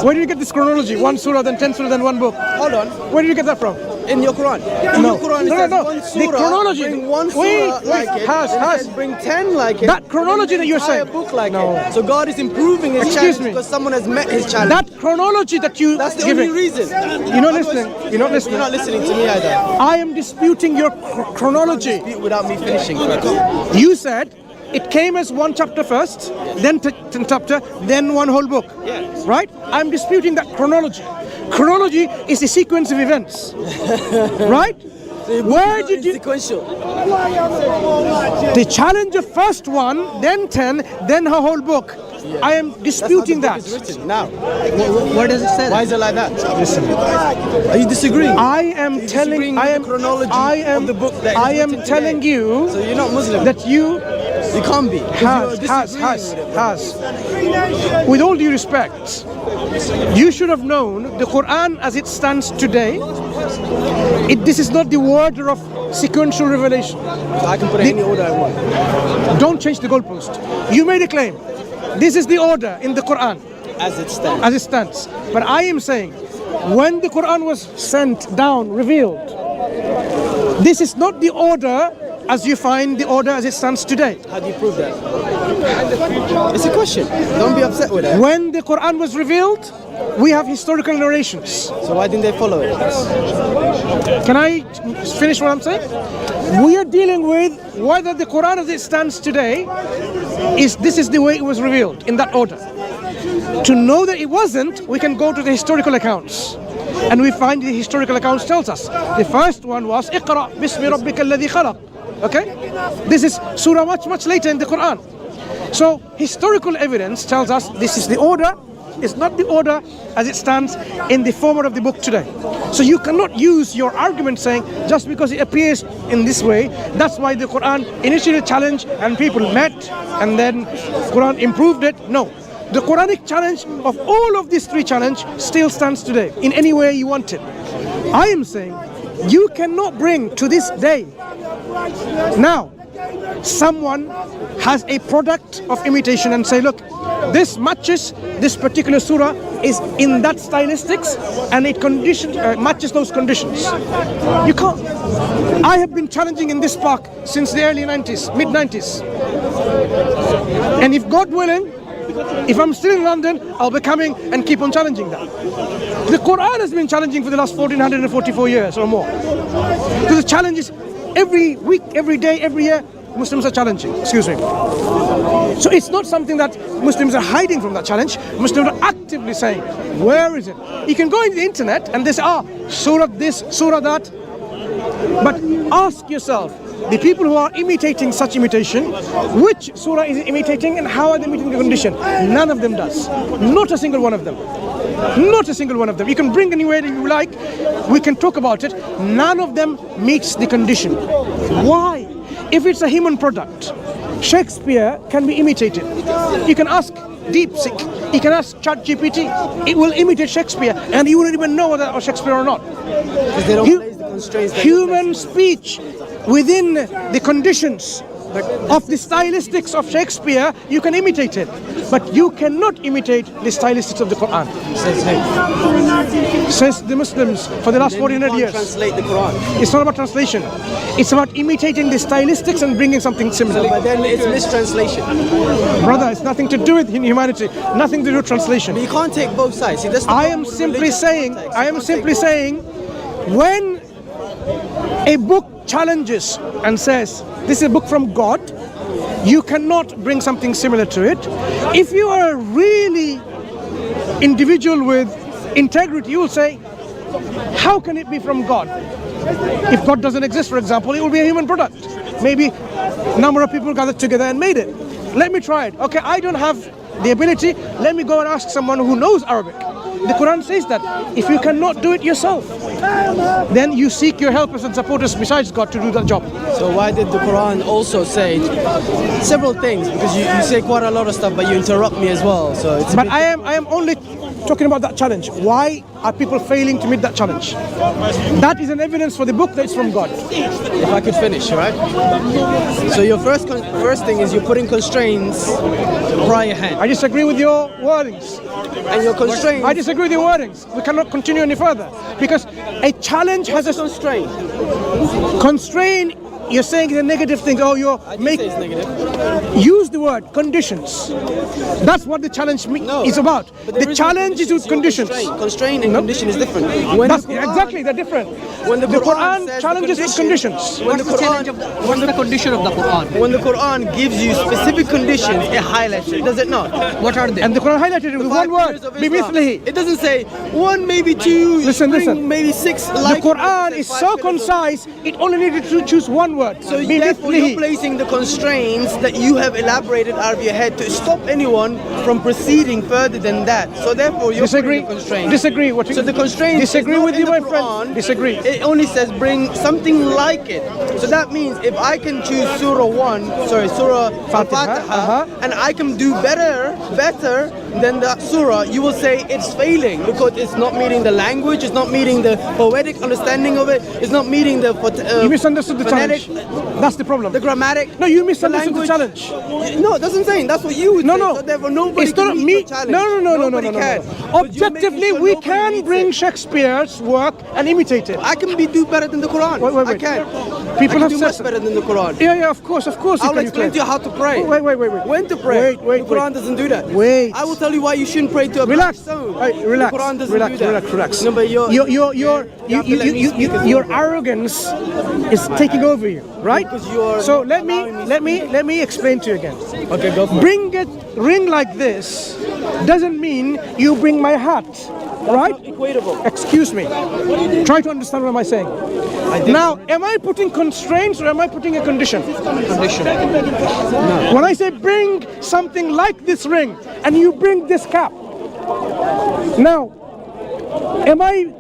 Where did you get this chronology? One surah, then 10 surah, then one book. Hold on. Where did you get that from? In your Quran. In No. your Quran it No. says one The surah. chronology. Bring one surah Wait, like it. has. and it says bring 10 like it. That chronology that you're entire saying. book like No. it. So God is improving his Excuse challenge me. because someone has met his challenge. That chronology that you That's the giving. only reason. You're not listening. You're not listening. You're not listening to me either. I am disputing your chronology. Without me finishing. You said it came as one chapter first, then chapter, then one whole book. Yes. Right? I'm disputing that chronology. Chronology is a sequence of events. Right? Where did you... Sequential. The challenge of first one, then 10, then her whole book. I am disputing that. It's written now. Where does it say Why that? is it like that? Listen. Are you disagreeing? I am telling... disagreeing I with am... the chronology I am... of the book that is I am written telling today. you So you're not Muslim. that you... You can't be. 'cause you're Has. disagreeing with it. With all due respect, you should have known the Quran as it stands today. This is not the order of sequential revelation. So I can put it in any order I want. Don't change the goalpost. You made a claim. This is the order in the Quran As it stands. as it stands. But I am saying, when the Quran was sent down, revealed, this is not the order as you find the order as it stands today. How do you prove that? It's a question. Don't be upset with it. When the Quran was revealed, we have historical narrations. So why didn't they follow it? Can I finish what I'm saying? We are dealing with whether the Quran as it stands today this is the way it was revealed, in that order. To know that it wasn't, we can go to the historical accounts. And we find the historical accounts tells us. The first one was اقرأ باسم ربك الذي خلق. Okay? This is surah much later in the Quran. So historical evidence tells us this is the order. It's not the order as it stands in the format of the book today. So you cannot use your argument saying just because it appears in this way, that's why the Quran initially challenged and people met and then Quran improved it. No. The Quranic challenge of all of these three challenges still stands today in any way you want it. I am saying you cannot bring to this day. Now, someone has a product of imitation and say, look, this matches this particular surah is in that stylistics and it matches those conditions. You can't. I have been challenging in this park since the early 90s, mid 90s. And if God willing, if I'm still in London, I'll be coming and keep on challenging that. The Quran has been challenging for the last 1444 years or more. So the challenge is every week, every day, every year, Muslims are challenging. Excuse me. So it's not something that Muslims are hiding from that challenge. Muslims are actively saying, where is it? You can go into the internet and they say, surah this, surah that. But ask yourself, the people who are imitating such imitation, which surah is it imitating and how are they meeting the condition? None of them does. Not a single one of them. Not a single one of them. You can bring anywhere that you like. We can talk about it. None of them meets the condition. Why? If it's a human product, Shakespeare can be imitated. You can ask DeepSeek, you can ask ChatGPT, it will imitate Shakespeare and you wouldn't even know whether that was Shakespeare or not. Because they don't place the constraints. Human speech within the conditions of the stylistics of Shakespeare, you can imitate it, but you cannot imitate the stylistics of the Quran. Says the Muslims for the last 400 years. Translate the Quran. It's not about translation. It's about imitating the stylistics and bringing something similar. But then it's mistranslation. Brother, it's nothing to do with humanity. Nothing to do with translation. But you can't take both sides. See, that's the I problem am with simply religious saying, context. I You am can't simply take both. saying, when a book challenges and says, this is a book from God, you cannot bring something similar to it. If you are a really individual with integrity, you will say, how can it be from God? If God doesn't exist, for example, it will be a human product. Maybe a number of people gathered together and made it. Let me try it. Okay, I don't have the ability. Let me go and ask someone who knows Arabic. The Quran says that if you cannot do it yourself, then you seek your helpers and supporters besides God to do that job. So why did the Quran also say several things? Because you say quite a lot of stuff, but you interrupt me as well. So it's. But I am only talking about that challenge. Why are people failing to meet that challenge? That is an evidence for the book that it's from God. If I could finish, right? So your first thing is you're putting constraints prior hand, I disagree with your wordings. and your constraints. I disagree with your wordings. We cannot continue any further because a challenge has a constraint. constraint. You're saying the negative things. Oh, you're I didn't making. say it's negative. Use the word conditions. That's what the challenge No. is about. But there The is no challenge is with conditions. conditions. You're constraint and condition is different. When That's the Quran- exactly, they're different. When the Quran says challenges with conditions. When the Quran, What's the condition of the Quran? when the Quran gives you specific conditions, it highlights it, does it not? What are they? And the Quran highlighted it with one 5 word. pillars of Islam. Bimithlihi. It doesn't say one, maybe two, Listen, spring, listen. maybe six. The Like Quran is so concise, it only needed to choose one word. So therefore, you're placing the constraints that you have elaborated out of your head to stop anyone from proceeding further than that. So therefore, you're Disagree. putting the constraints. Disagree. What you- So the constraints. Disagree is not with in you, the my Quran. friend. Disagree. It only says bring something like it. So that means if I can choose Surah Surah Al-Fatiha, and I can do better than that surah, you will say it's failing because it's not meeting the language, it's not meeting the poetic understanding of it, it's not meeting the You misunderstood the phonetic, challenge. That's the problem. the grammatic. No, you misunderstood the language. challenge. No, it doesn't say. That's what you would No, say. no. So therefore, nobody It's can not meet me. your challenge. No. Nobody can. But you're making Objectively, sure we nobody can meets bring it. Shakespeare's work and imitate it. I can do better than the Quran. Wait. I can. People I have can do said much better than the Quran. Yeah, of course. I'll you explain can. to you how to pray. Wait. When to pray. Wait. The Quran doesn't do that. Wait. I will tell you why you shouldn't pray to a black Relax. stone. Hey, relax. The Quran doesn't relax. do that. Relax. No, but your arrogance is taking over you, right? Because you are So not let me explain to you again. Okay, go for it. Bring a ring like this doesn't mean you bring my hat, right? Equatable. Excuse me. Try to understand what am I saying. Now, am I putting constraints or am I putting a condition? Condition. When I say bring something like this ring and you bring this cap, now, am I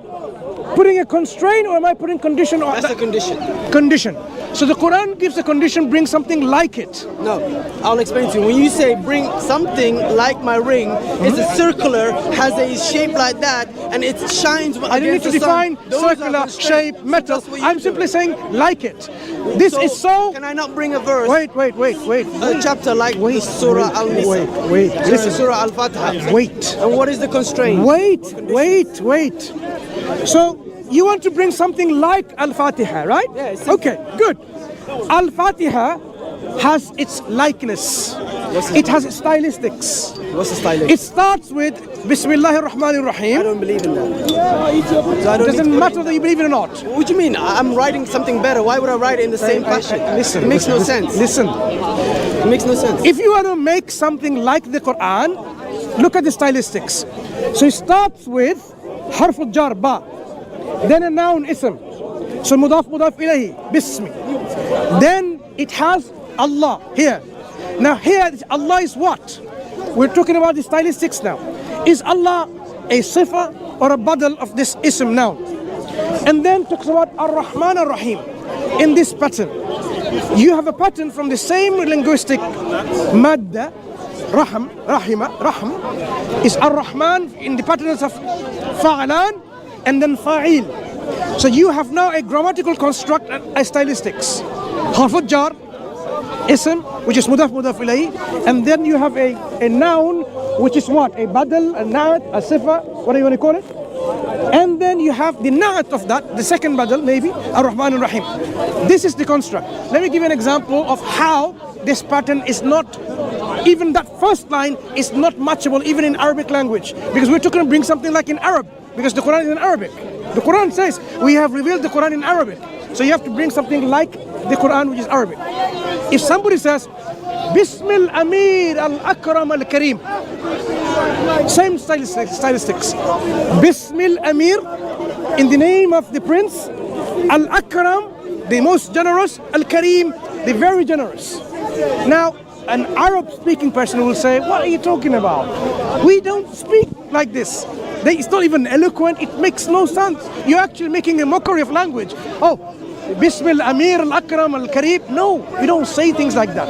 putting a constraint or am I putting condition on That's a condition. condition? So the Quran gives a condition, bring something like it. No, I'll explain to you. When you say bring something like my ring, it's a circular, has a shape like that, and it shines I don't need to define circular, shape, metal. I'm simply saying like it. This is so... Can I not bring a verse? Wait. A chapter like the Surah Al-Nisa. Wait. Listen. Surah Al-Fatiha. Wait. And what is the constraint? Wait. So you want to bring something like Al-Fatiha, right? Yeah, it's okay, good. Al-Fatiha has its likeness. It has its stylistics. What's the styling? It starts with Bismillahir Rahmanir I Rahim. don't believe in that. So I It don't doesn't need to matter whether you believe it or not. What do you mean? I'm writing something better. Why would I write it in the same fashion? Listen. It makes no sense. Listen. It makes no sense. If you want to make something like the Quran, look at the stylistics. So it starts with harf al-jar, ba. Then a noun, ism. So mudaf ilayhi, bismi. Then it has Allah here. Now here, Allah is what? We're talking about the stylistics now. Is Allah a sifa or a badal of this ism noun? And then talks about Ar-Rahman Ar-Rahim in this pattern. you have a pattern from the same linguistic madda, rahm, rahima, rahm, is ar-Rahman in the patterns of fa'alan and then fa'il. So you have now a grammatical construct, a stylistics. Harf jar, ism, which is mudaf ilayhi, and then you have a noun, which is what? A badal, a na'at, a sifa, what do you want to call it? And then you have the na'at of that, the second badal maybe, ar-Rahman ar-Rahim. This is the construct. Let me give you an example of how this pattern is not, even that first line is not matchable even in Arabic language. Because we're talking to bring something like in Arab, because the Quran is in Arabic. The Quran says, we have revealed the Quran in Arabic. So you have to bring something like the Quran, which is Arabic. If somebody says, Bismil Amir al-Akram al-Kareem, same stylistics. Bismil Amir, in the name of the Prince, al-Akram, the most generous, al-Kareem, the very generous. Now, an Arab-speaking person will say, what are you talking about? We don't speak like this. It's not even eloquent, it makes no sense. You're actually making a mockery of language. Oh, Bismil Amir al-Akram al-Kareem. No, we don't say things like that.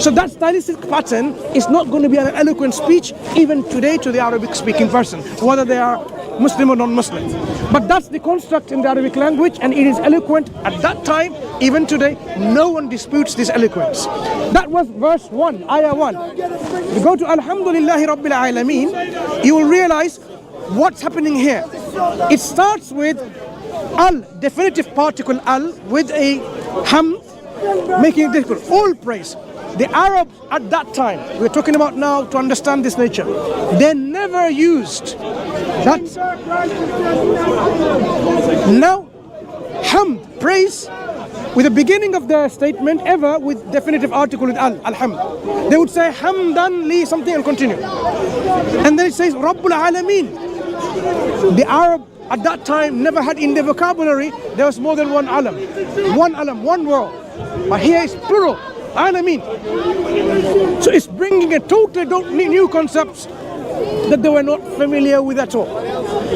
So that stylistic pattern is not going to be an eloquent speech even today to the Arabic-speaking person, whether they are Muslim or non-Muslim. But that's the construct in the Arabic language, and it is eloquent at that time, even today. No one disputes this eloquence. That was verse 1, ayah 1. You go to Alhamdulillahi Rabbil Alameen, you will realize what's happening here. It starts with al, definitive particle al, with a ham, making it difficult. All praise. The Arabs at that time, we're talking about now to understand this nature, they never used that. Now, hamd, praise, with the beginning of the statement ever with definitive article with al, alhamd. They would say hamdan li something and continue. And then it says Rabbul Alameen. The Arab at that time never had in their vocabulary, there was more than one alam, one world. But here is plural. Alameen. So it's bringing a totally new concepts that they were not familiar with at all.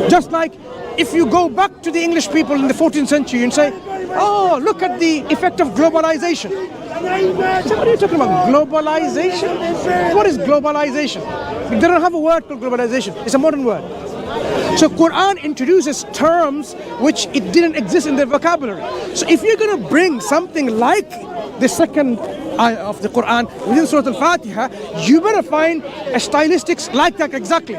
Just like if you go back to the English people in the 14th century and say, oh, look at the effect of globalization. So what are you talking about? Globalization? What is globalization? They don't have a word called globalization. It's a modern word. So Quran introduces terms which it didn't exist in their vocabulary. So if you're going to bring something like the second ayah of the Quran within Surah Al-Fatiha, you better find a stylistics like that exactly.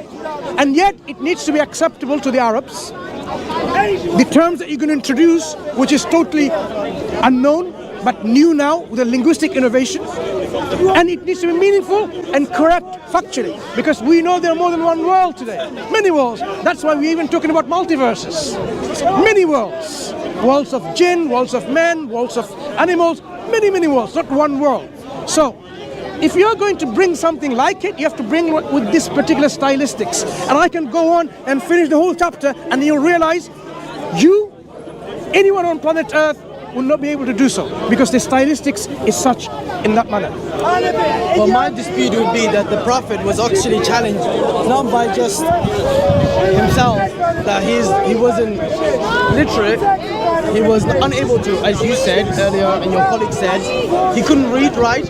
And yet it needs to be acceptable to the Arabs. The terms that you're going to introduce, which is totally unknown but new now with a linguistic innovation, and it needs to be meaningful and correct factually, because we know there are more than one world today, many worlds. That's why we're even talking about multiverses, many worlds, worlds of jinn, worlds of men, worlds of animals, many worlds, not one world. So if you're going to bring something like it, you have to bring it with this particular stylistics. And I can go on and finish the whole chapter, and you'll realize anyone on planet Earth will not be able to do so, because the stylistics is such in that manner. Well, my dispute would be that the Prophet was actually challenged not by just himself, that he wasn't literate, he was unable to, as you said earlier and your colleague said, he couldn't read, right?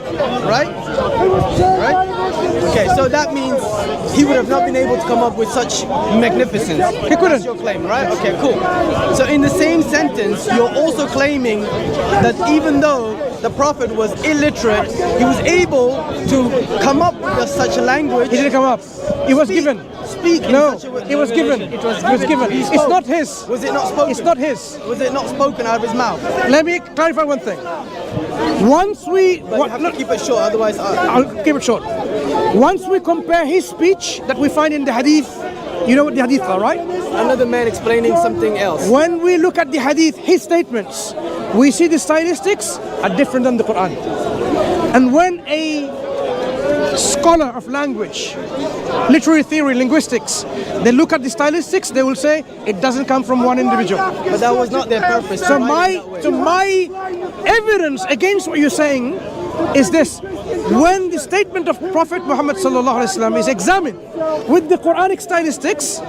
Okay, so that means he would have not been able to come up with such magnificence. He couldn't. That's your claim, right? Okay, cool. So in the same sentence, you're also claiming that even though the Prophet was illiterate, he was able to come up with such a language. He didn't come up. It was given. Speak. No, it was given. It was given. It's not his. Was it not spoken? It's not his. Was it not spoken out of his mouth? Let me clarify one thing. Once we... But you have to keep it short, otherwise... I'll keep it short. Once we compare his speech that we find in the hadith, you know what the hadith are, right? Another man explaining something else. When we look at the hadith, his statements, we see the stylistics are different than the Quran. And when a scholar of language, literary theory, linguistics, they look at the stylistics, they will say it doesn't come from one individual. But that was not their purpose. So my evidence against what you're saying is this: when the statement of Prophet Muhammad sallallahu alaihi wasallam is examined with the Quranic stylistics,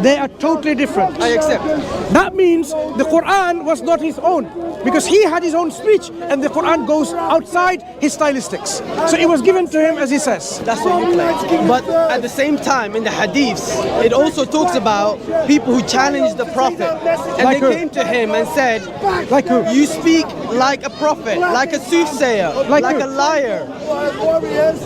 they are totally different. I accept. That means the Quran was not his own, because he had his own speech, and the Quran goes outside his stylistics. So it was given to him as he says. That's what you claim. But at the same time, in the hadiths, it also talks about people who challenged the Prophet. And Like they who? came to him and said, Like who? you speak like a prophet, like a soothsayer, Like like who? a liar.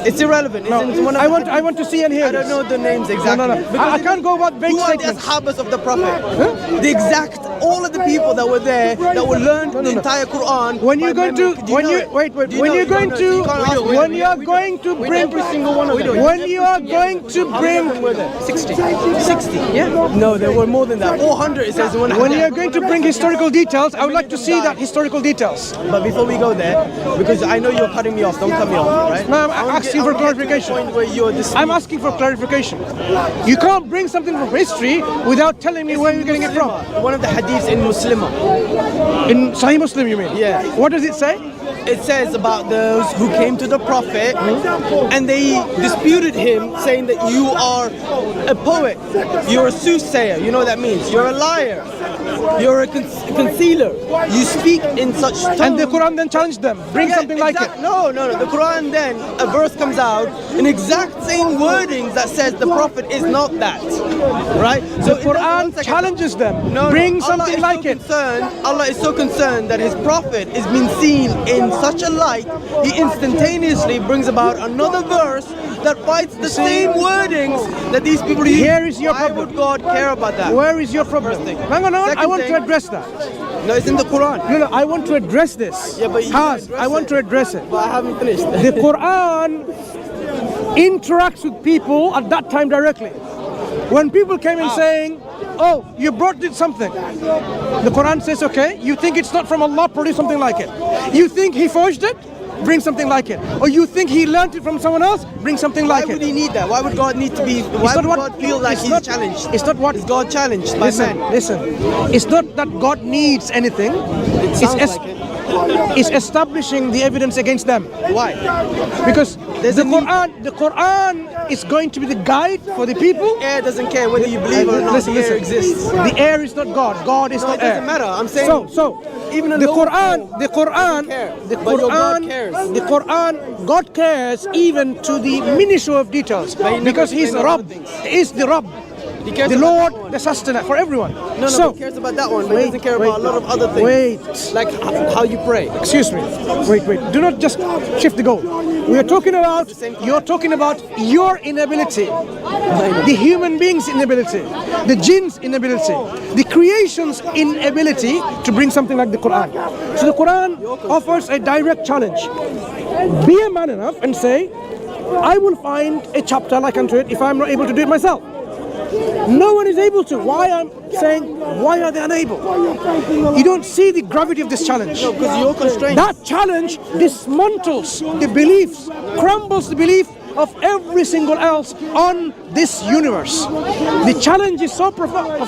It's irrelevant. It's in one of the I want to see and hear I don't this. know the names exactly. No. Because I can't go about vague who are the statements. ashabas of the Prophet? The exact, all of the people that were there, that were learned the entire Quran. When you're by going to, memory. Do you when know you it? wait, Do you when know you're it? going You to, can't ask me. when you are going to bring, Every single one of them. when you are going to bring, 60. 60, yeah? No, there were more than that. 400 it says in one when you are hadith. going to bring historical details, I would like to see that historical details. But before we go there, because I know you're cutting me off, don't cut me off, right? No, I'm I wanna asking I for wanna get to the clarification. point where you're I'm asking for clarification. You can't bring something from history without telling me where you're getting it from. One of the hadiths in Muslimah. In Sahih Muslim, you mean? Yeah. What does it say? It says about those who came to the Prophet and they disputed him, saying that you are a poet, you're a soothsayer. You know what that means? You're a liar. You're a concealer. You speak in such tones. And the Quran then challenged them. Bring Yeah, something like exact- it. No. The Quran then, a verse comes out in exact same wordings that says the Prophet is not that. Right? The one Quran second. challenges them. No, Bring Allah something is like so it. Allah is so concerned that his Prophet is being seen in such a light, he instantaneously brings about another verse that fights the same wordings that these people use. Here is your Why problem. would God care about that? Where is your problem? First thing. Hang on, I Second want to thing- address that. No, it's in the Quran. No, I want to address this. Yeah, but you Haz, address I want it. to address it. But I haven't finished. The Quran interacts with people at that time directly. When people came in saying, oh, you brought it something, the Quran says, okay, you think it's not from Allah, produce something like it. You think he forged it? Bring something like it. Or you think he learned it from someone else? Bring something Why like would it. he need that? Why would God need to be? Why not would what- God feel like it's he's not- challenged? it's not what- Is God challenged by Listen, men? listen. It's not that God needs anything. sounds It's, like it. it's establishing the evidence against them. Why? Because There's the a need. Quran is going to be the guide for the people. Air doesn't care whether you believe it or not. Listen, the air listen. exists. The air is not God. God is No, not it doesn't air. matter. I'm saying So even a the low Quran, form the Quran, care. the But your God Quran, cares. the Quran, God cares even to the minutiae of details But he never because He's explained Rabb. other things. He is the Rabb, He cares the about Lord, that one. the sustainer for everyone. No, so he cares about that one, but he doesn't care about a lot of other things. Wait. Like how you pray. Excuse me. Wait. Do not just shift the goal. We are talking about, you're talking about your inability, the human being's inability, the jinn's inability, the creation's inability to bring something like the Quran. So the Quran offers a direct challenge. Be a man enough and say, I will find a chapter like unto it if I'm not able to do it myself. No one is able to. Why I'm saying, why are they unable? You don't see the gravity of this challenge. No, because you're constrained. That challenge dismantles the beliefs, crumbles the belief of every single else on this universe. The challenge is so profound,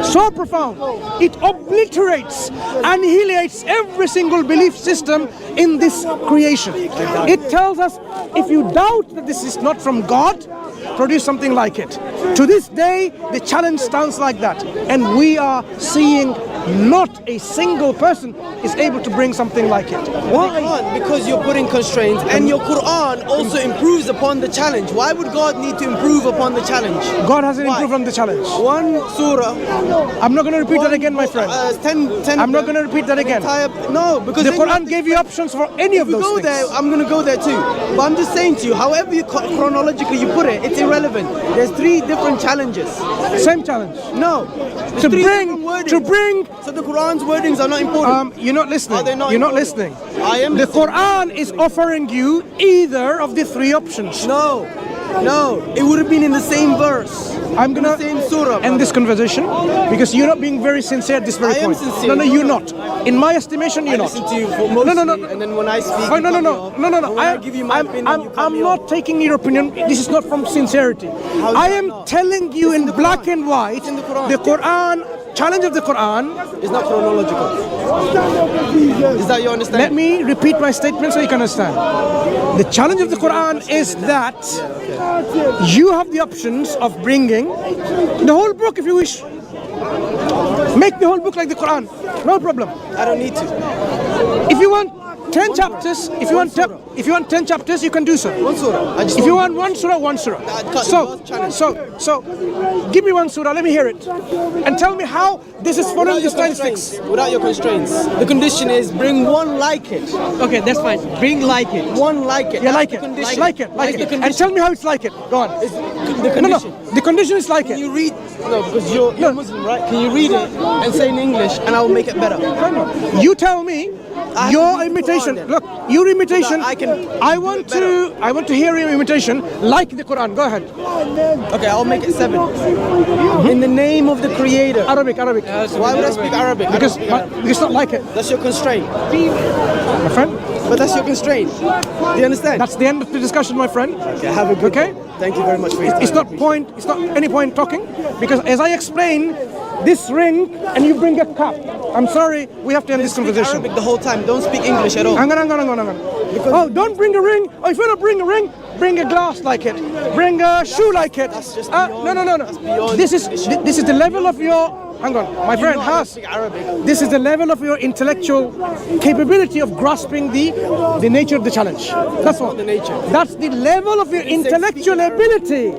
so profound. It obliterates, annihilates every single belief system in this creation. It tells us, if you doubt that this is not from God, produce something like it. To this day, the challenge stands like that. And we are seeing not a single person is able to bring something like it. Why? Because you're putting constraints, and your Quran also improves upon the challenge. Why would God need to improve upon the challenge? God hasn't Why? improved on the challenge. One surah. I'm not going to repeat that again, my friend. 10 I'm not going to repeat that again. No, because The then you have Quran to gave you options for any of If you those go things. there, I'm going to go there too. But I'm just saying to you, however you chronologically you put it, it's irrelevant. There's 3 different challenges. Same challenge. No. To There's 3 bring, different to wordings. bring. So the Quran's wordings are not important. You're not listening. Are they not You're not important? listening. I am The listening. Quran is offering you either of the 3 options. No, it would have been in the same verse. I'm gonna in the same surah. end this conversation because you're not being very sincere at this very I am point. sincere. No, you're not. In my estimation, I you're not. listen to you for mostly, No. and then when I speak, Oh, you no. cut me off. And when I give you my opinion, you cut I'm me not off. taking your opinion. This is not from sincerity. is I that am not? telling you It's in in the black Quran. and white. It's in the Quran. The Quran challenge of the Quran. It's not chronological. Is that your understanding? Let me repeat my statement so you can understand. The challenge of the Quran is that you have the options of bringing the whole book if you wish. Make the whole book like the Quran, no problem. I don't need to. If you want 10 chapters, if you want 10 chapters, you can do so. One surah. I just If you want want one surah, one surah. cut So, give me one surah. Let me hear it, and tell me how this is following the stylistics. Without your constraints. The condition is bring one like it. Okay, that's fine. Bring like it. One like it. Yeah, That's like the it, condition. like it, like That's it, the and tell me how it's like it. Go on. The condition. No. The condition is like Can it. you read? No, because you're Muslim, right? Can you read it and say in English, and I will make it better? You tell me I have your to read the imitation. Quran then. Look, your imitation. I can I do want it better. to. I want to hear your imitation like the Quran. Go ahead. Okay, I'll make it 7. In the name of the Creator. Arabic. Why would I speak Arabic? I don't Because speak Arabic. it's not like it, That's your constraint. my friend. But that's your constraint. Do you understand? That's the end of the discussion, my friend. Okay, have a good Okay? one. Thank you very much for your time. It's not any point talking, because as I explain, this ring and you bring a cup. I'm sorry, we have to end this Speak conversation. Arabic the whole time. Don't speak English at all. Hang on. Oh, don't bring a ring. Oh, if you don't bring a ring, bring a glass like it. Bring a shoe like it. That's just No. beyond- that's beyond This is the level of your. Hang on, my You friend know I don't Has. speak Arabic. This is the level of your intellectual capability of grasping the nature of the challenge. That's all. the nature. That's the level of your intellectual speak ability.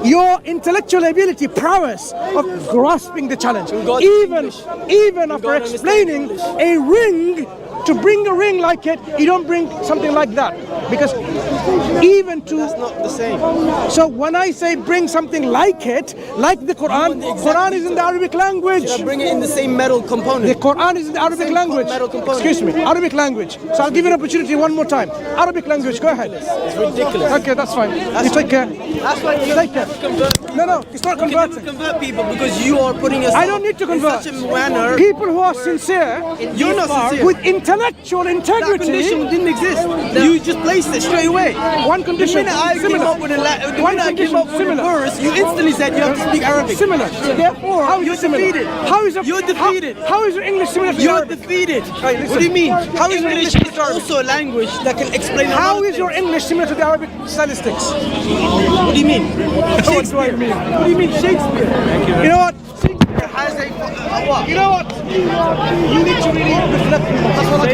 Your intellectual ability, prowess of grasping the challenge. God Even after God understand explaining English. a ring, to bring a ring like it, you don't bring something like that. Because even to That's not the same. so when I say bring something like it, like the Quran, the exact Quran is in the Arabic language. Should I bring it in the same metal component? The Quran is in the Arabic Same language. metal component. Excuse me, Arabic language. So I'll give you an opportunity one more time. Arabic language, go ahead. It's ridiculous. Okay, that's fine. You take care. That's why you Take care. convert. No, it's not You can never converting. convert people because you are putting yourself I don't need to convert. in such a manner. People who are sincere, You're not sincere. with intellectual That integrity. condition didn't exist. You just placed it straight away. One condition, The minute I came similar. up with the One minute I came condition, up with a similar. verse, you instantly said you have to speak Arabic. Similar. Therefore, How is you're it similar? defeated. How is it? You're defeated. How is your English similar to You're Arabic? defeated. Right, listen. What do you mean? How is your English English is also a language that can explain a lot How of is your things. English similar to the Arabic stylistics? What do you mean? What do I mean? What do you mean Shakespeare? You know what? Has a what? You know what? You need to really reflect. That's what